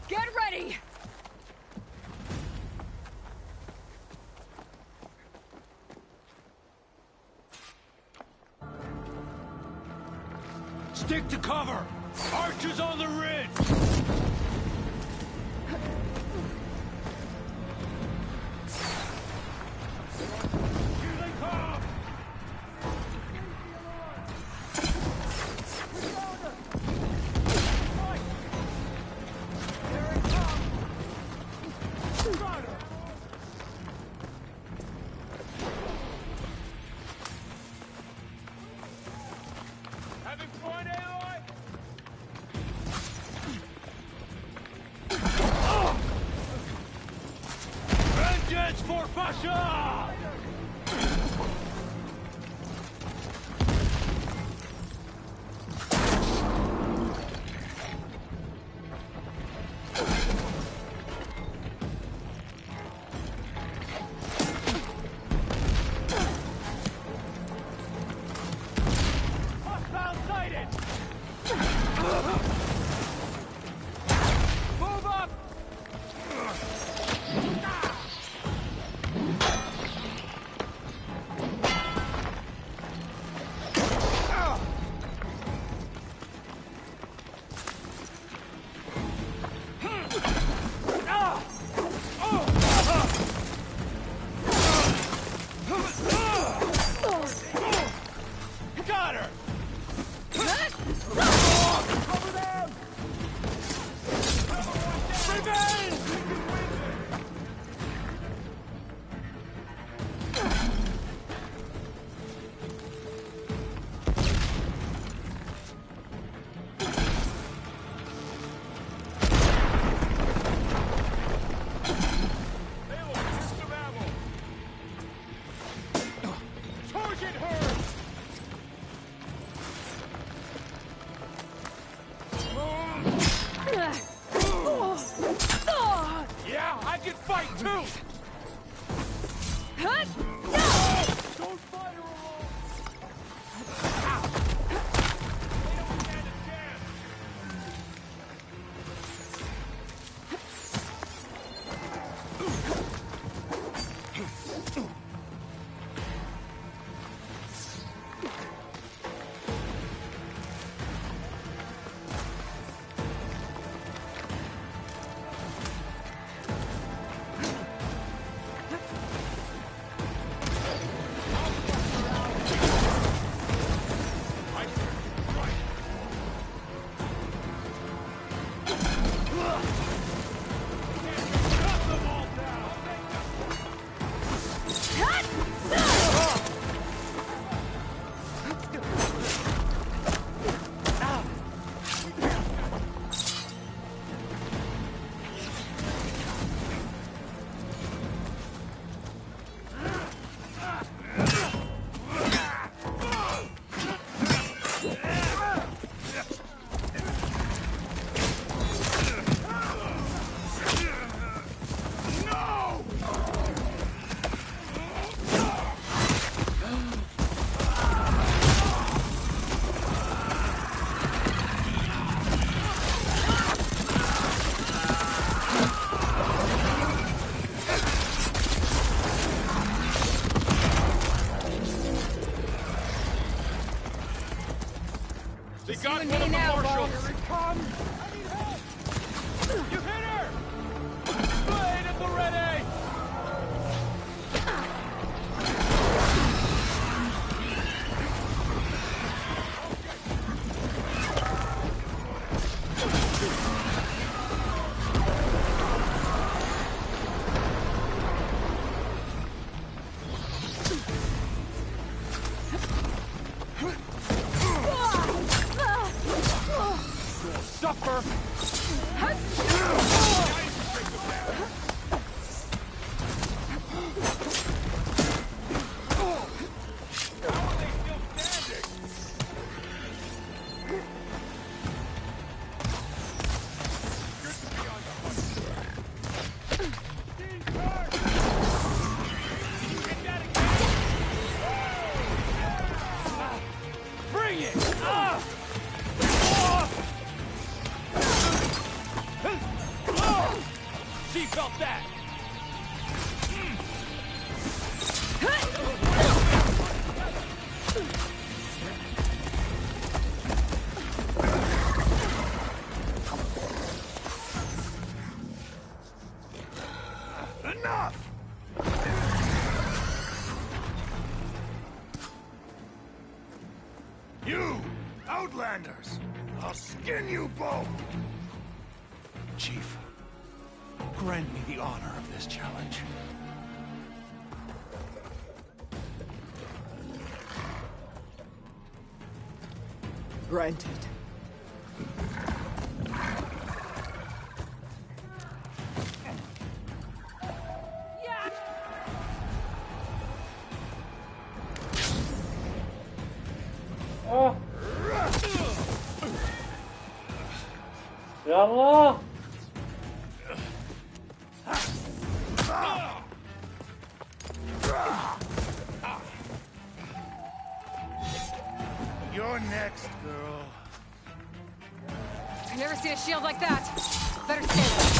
Get ready! Stick to cover! Archers on the ridge! Here they come! Having point, Aloy? Vengeance for Fasha! Hostile sighted! Move up! Got her! Cover them! Revenge! Aloy, here's some ammo. Target her! Yeah, I can fight too! Don't fire alone! They don't stand a chance! Cut them all down! No! They got one of the marshals! Here it comes! I need help! You hit her! Blade at the ready! Suffer! Bring it! Outlanders! I'll skin you both! Chief, grant me the honor of this challenge. Granted. Oh. يلا. You're next, girl. I've never seen a shield like that. Better stay there.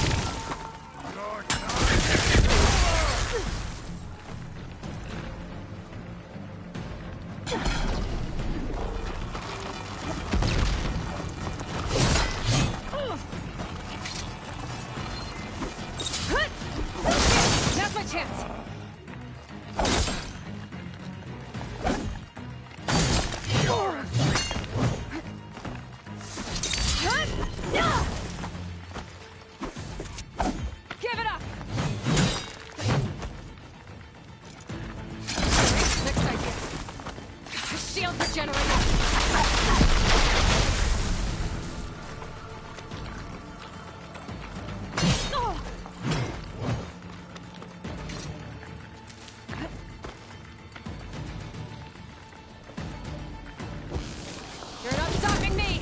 Your Now's my chance. Give it up. Next idea. The shield regenerated. You're not stopping me!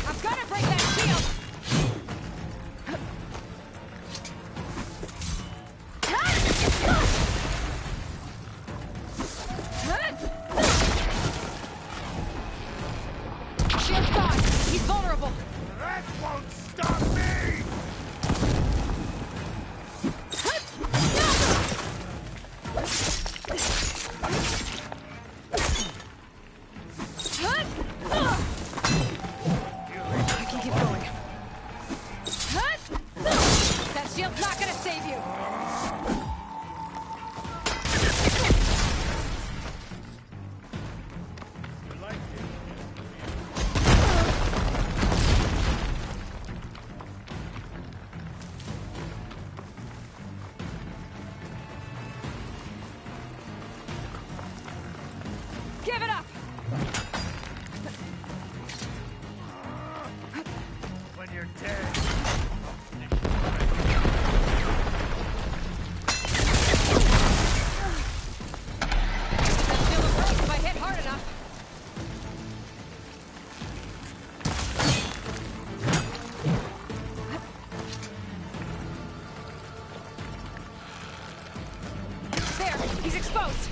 I've got to break that shield! Shield's gone! He's vulnerable! That won't stop me! I can keep going. That shield's not gonna save you! Give it up! When you're dead. That shield will break if I hit hard enough. There, he's exposed.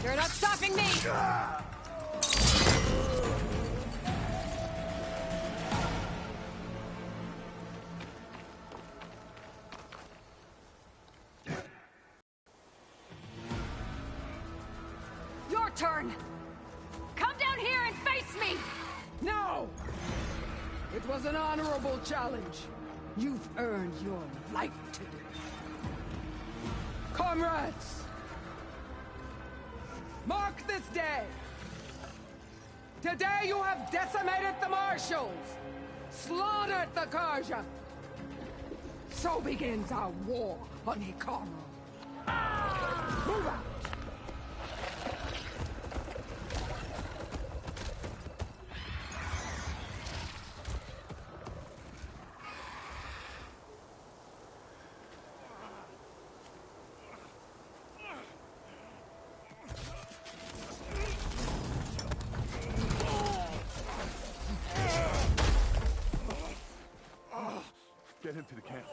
You're not stopping me! Your turn! Come down here and face me! No! It was an honorable challenge. You've earned your life today. Comrades! Mark this day! Today you have decimated the Marshals! Slaughtered the Karja! So begins our war on Hikaru. Move out! to the camp.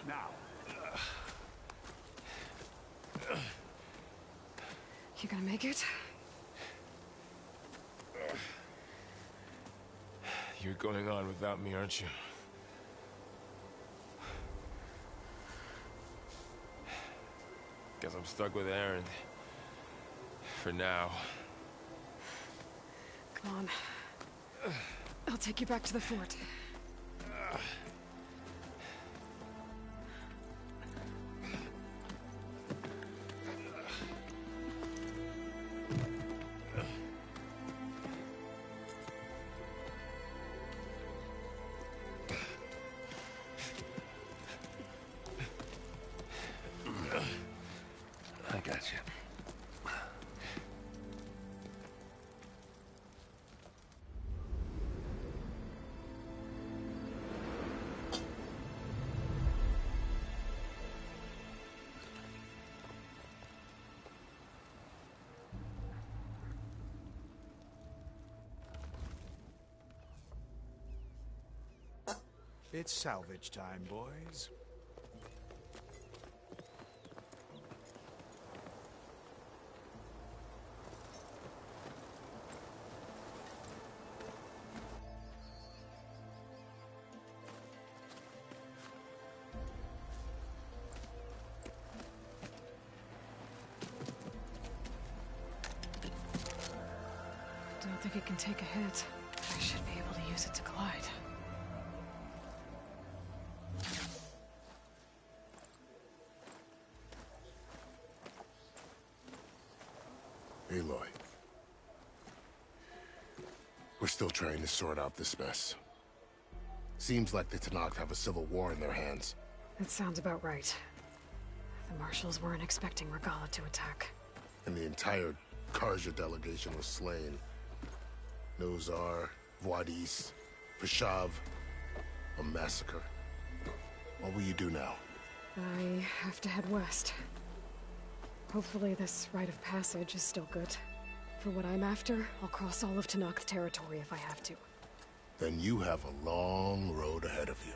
Now. You gonna make it? You're going on without me, aren't you? Guess I'm stuck with Aaron. For now. Come on. I'll take you back to the fort. I got you. It's salvage time, boys. Don't think it can take a hit. I should be able to use it to glide. Aloy. We're still trying to sort out this mess. Seems like the Tenakth have a civil war in their hands. That sounds about right. The marshals weren't expecting Regalla to attack. And the entire Karja delegation was slain. Nozar, Voidis, Vashav, a massacre. What will you do now? I have to head west. Hopefully this rite of passage is still good. For what I'm after, I'll cross all of Tenakth territory if I have to. Then you have a long road ahead of you.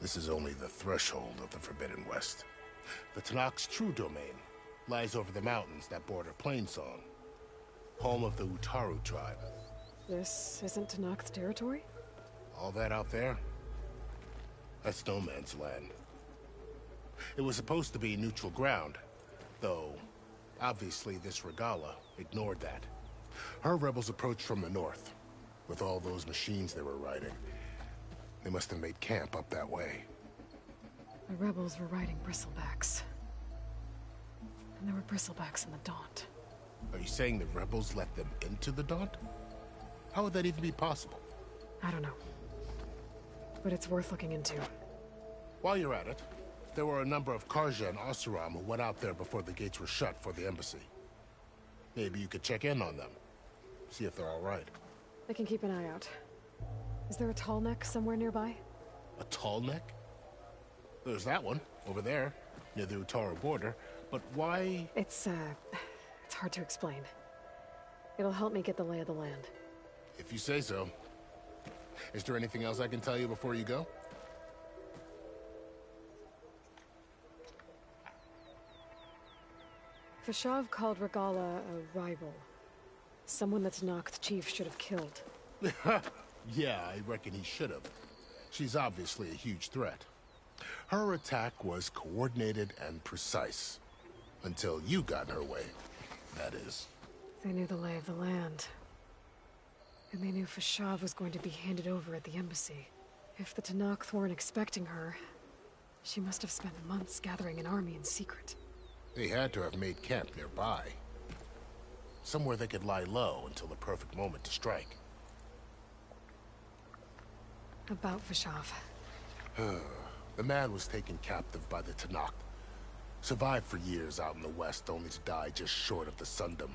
This is only the threshold of the Forbidden West. The Tenakth's true domain lies over the mountains that border Plainsong, home of the Utaru tribe. This isn't Tenakth territory? All that out there? That's no man's land. It was supposed to be neutral ground, though obviously this Regalla ignored that. Her rebels approached from the north, with all those machines they were riding. They must have made camp up that way. The rebels were riding bristlebacks. And there were bristlebacks in the Daunt. Are you saying the rebels let them into the Daunt? How would that even be possible? I don't know. But it's worth looking into. While you're at it, there were a number of Karja and Oseram who went out there before the gates were shut for the embassy. Maybe you could check in on them. See if they're all right. I can keep an eye out. Is there a tall neck somewhere nearby? A tall neck? There's that one, over there, near the Utaru border. But why? It's hard to explain. It'll help me get the lay of the land. If you say so. Is there anything else I can tell you before you go? Vashav called Regalla a rival. Someone the Tenakth chief should have killed. Yeah, I reckon he should have. She's obviously a huge threat. Her attack was coordinated and precise. Until you got in her way, that is. They knew the lay of the land. And they knew Vashav was going to be handed over at the embassy. If the Tenakth weren't expecting her, she must have spent months gathering an army in secret. They had to have made camp nearby. Somewhere they could lie low until the perfect moment to strike. About Vashav. The man was taken captive by the Tenakth. Survived for years out in the west, only to die just short of the Sundom.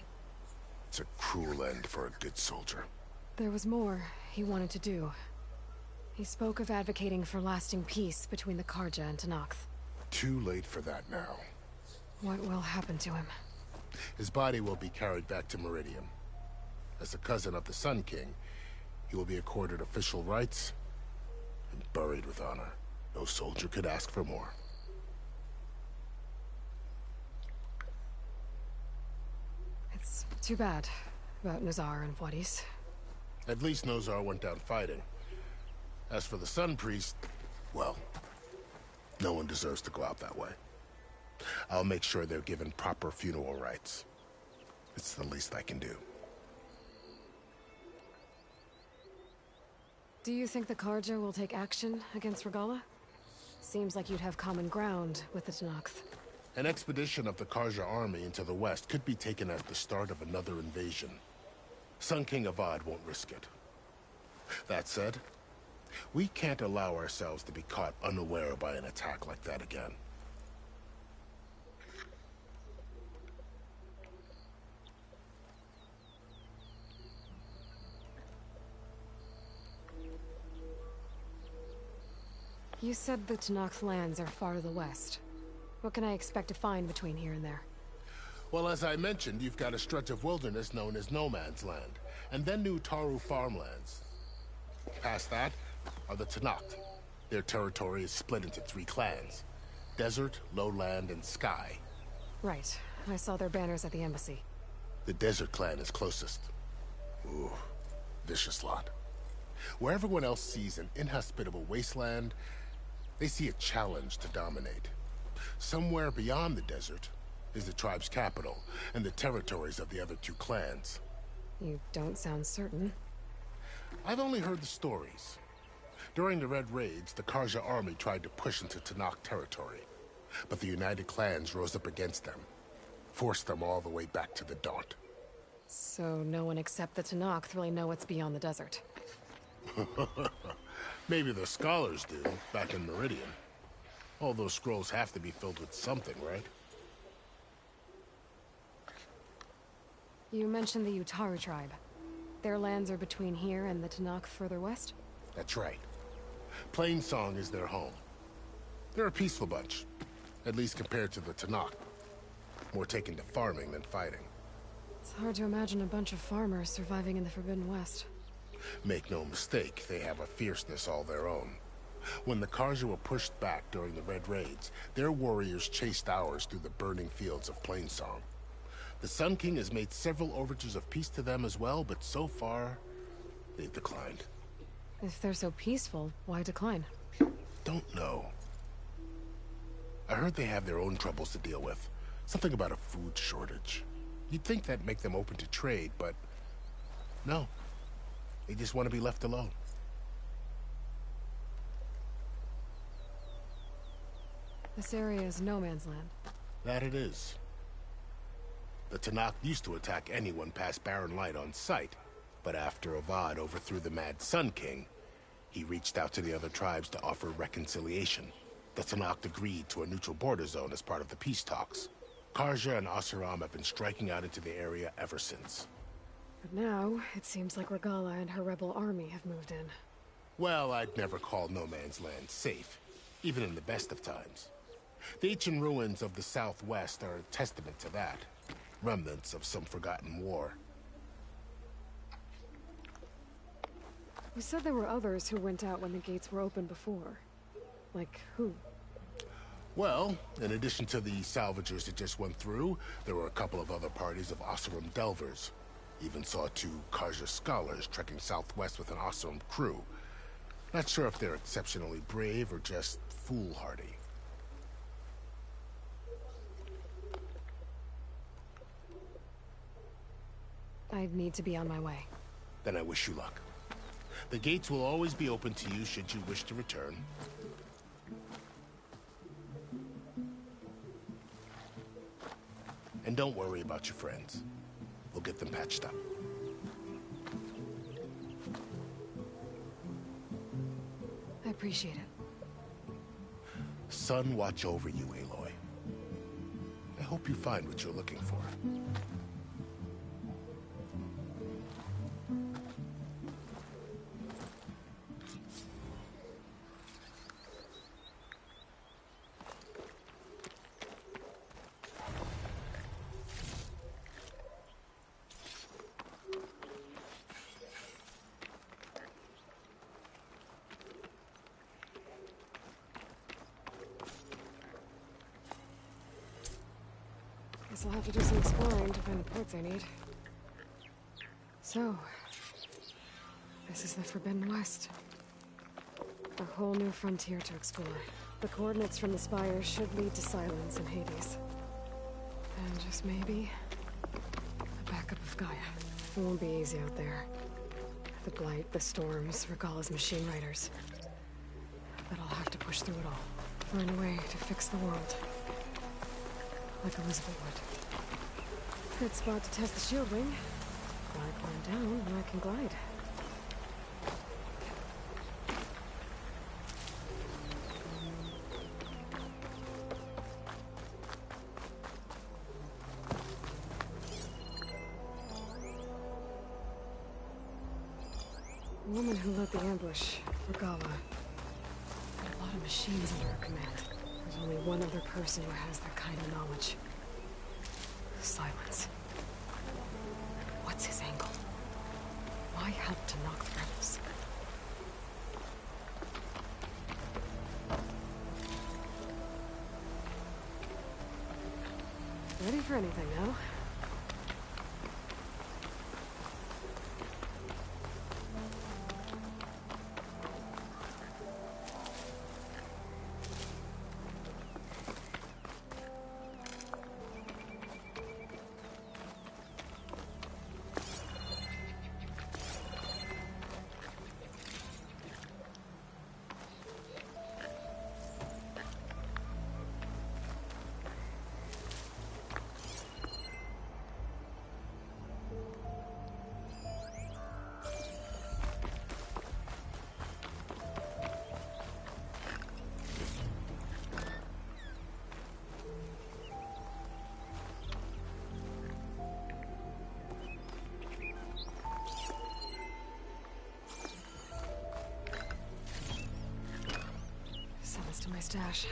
It's a cruel end for a good soldier. There was more he wanted to do. He spoke of advocating for lasting peace between the Karja and Tenakth. Too late for that now. What will happen to him? His body will be carried back to Meridian. As a cousin of the Sun King, he will be accorded official rights and buried with honor. No soldier could ask for more. It's too bad about Nazar and Wadis. At least Nozar went down fighting. As for the Sun Priest, well, no one deserves to go out that way. I'll make sure they're given proper funeral rites. It's the least I can do. Do you think the Karja will take action against Regala? Seems like you'd have common ground with the Tenakth. An expedition of the Karja army into the west could be taken as the start of another invasion. Sun King Avad won't risk it. That said, we can't allow ourselves to be caught unaware by an attack like that again. You said the Tenakth lands are far to the west. What can I expect to find between here and there? Well, as I mentioned, you've got a stretch of wilderness known as No Man's Land, and then New Taru farmlands. Past that are the Tenakth. Their territory is split into 3 clans: Desert, Lowland, and Sky. Right. I saw their banners at the embassy. The Desert clan is closest. Ooh, vicious lot. Where everyone else sees an inhospitable wasteland, they see a challenge to dominate. Somewhere beyond the desert is the tribe's capital and the territories of the other 2 clans. You don't sound certain. I've only heard the stories. During the Red Raids, the Karja army tried to push into Tenakth territory, but the United Clans rose up against them, forced them all the way back to the Daunt. So no one except the Tenakth really know what's beyond the desert. Maybe the scholars do, back in Meridian. All those scrolls have to be filled with something, right? You mentioned the Utaru tribe. Their lands are between here and the Tenakth further west? That's right. Plainsong is their home. They're a peaceful bunch, at least compared to the Tenakth. More taken to farming than fighting. It's hard to imagine a bunch of farmers surviving in the Forbidden West. Make no mistake, they have a fierceness all their own. When the Karja were pushed back during the Red Raids, their warriors chased ours through the burning fields of Plainsong. The Sun King has made several overtures of peace to them as well, but so far, they've declined. If they're so peaceful, why decline? Don't know. I heard they have their own troubles to deal with. Something about a food shortage. You'd think that'd make them open to trade, but no. They just want to be left alone. This area is no man's land. That it is. The Tenakth used to attack anyone past Barren Light on sight, but after Avad overthrew the Mad Sun King, he reached out to the other tribes to offer reconciliation. The Tenakth agreed to a neutral border zone as part of the peace talks. Karja and Oseram have been striking out into the area ever since. But now, it seems like Regala and her rebel army have moved in. Well, I'd never call No Man's Land safe, even in the best of times. The ancient ruins of the Southwest are a testament to that. Remnants of some forgotten war. You said there were others who went out when the gates were open before. Like who? Well, in addition to the salvagers that just went through, there were a couple of other parties of Oseram delvers. Even saw 2 Karja scholars trekking southwest with an Oseram crew. Not sure if they're exceptionally brave or just foolhardy. I'd need to be on my way. Then I wish you luck. The gates will always be open to you should you wish to return. And don't worry about your friends. We'll get them patched up. I appreciate it. Sun watch over you, Aloy. I hope you find what you're looking for. Guess I'll have to do some exploring to find the parts I need. So, this is the Forbidden West. A whole new frontier to explore. The coordinates from the spires should lead to Silence and Hades. And just maybe, a backup of Gaia. It won't be easy out there. The Blight, the Storms, Regalla's machine riders. But I'll have to push through it all. Find a way to fix the world. Like Elizabeth would. Good spot to test the shield wing. Glide climb down when I can glide. The woman who led the ambush, Regalla, had a lot of machines under her command. There's only one other person who has that kind of knowledge. Silence. What's his angle? Why help to knock the rebels? Ready for anything now? To my stash.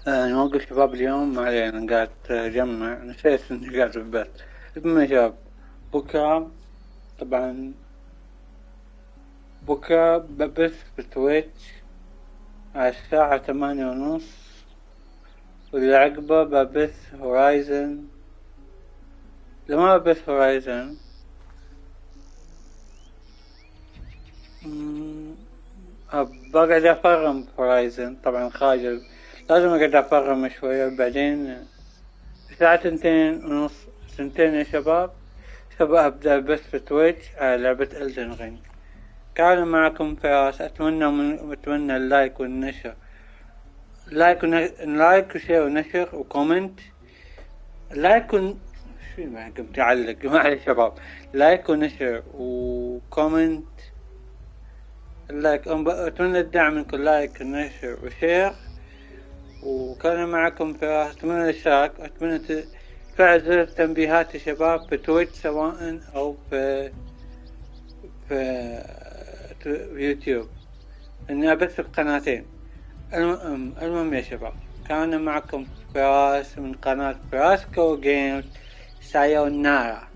نوقف شباب اليوم ما علينا قاعد أجمع نسيت إني قاعد في البيت. المهم يا شباب بكرة طبعا بكرة ببث بتويتش على الساعة 8:30 واللي عقبه ببث هورايزن. لما ببث هورايزن بقعد أفرم هورايزن طبعا خارج لازم أقعد أفرم شوية. بعدين الساعة 2:30 2 يا شباب أبدأ بث في تويتش على لعبة ألدن رينج. كان معكم فراس. أتمنى اللايك والنشر، لايك وشير ونشر وكومنت. لايك في ما قمت أعلق. ما عليه شباب، لايك ونشر وكومنت. اللايك أتمنى الدعم منكم، لايك ونشر وشير. وكان معكم فراس. أتمنى الاشتراك، أتمنى تفعل زر التنبيهات يا شباب في تويتش سواء أو في يوتيوب، إني أبث القناتين. المهم يا شباب، كان معكم فراس من قناة فراسكو جيمز. سايونارا.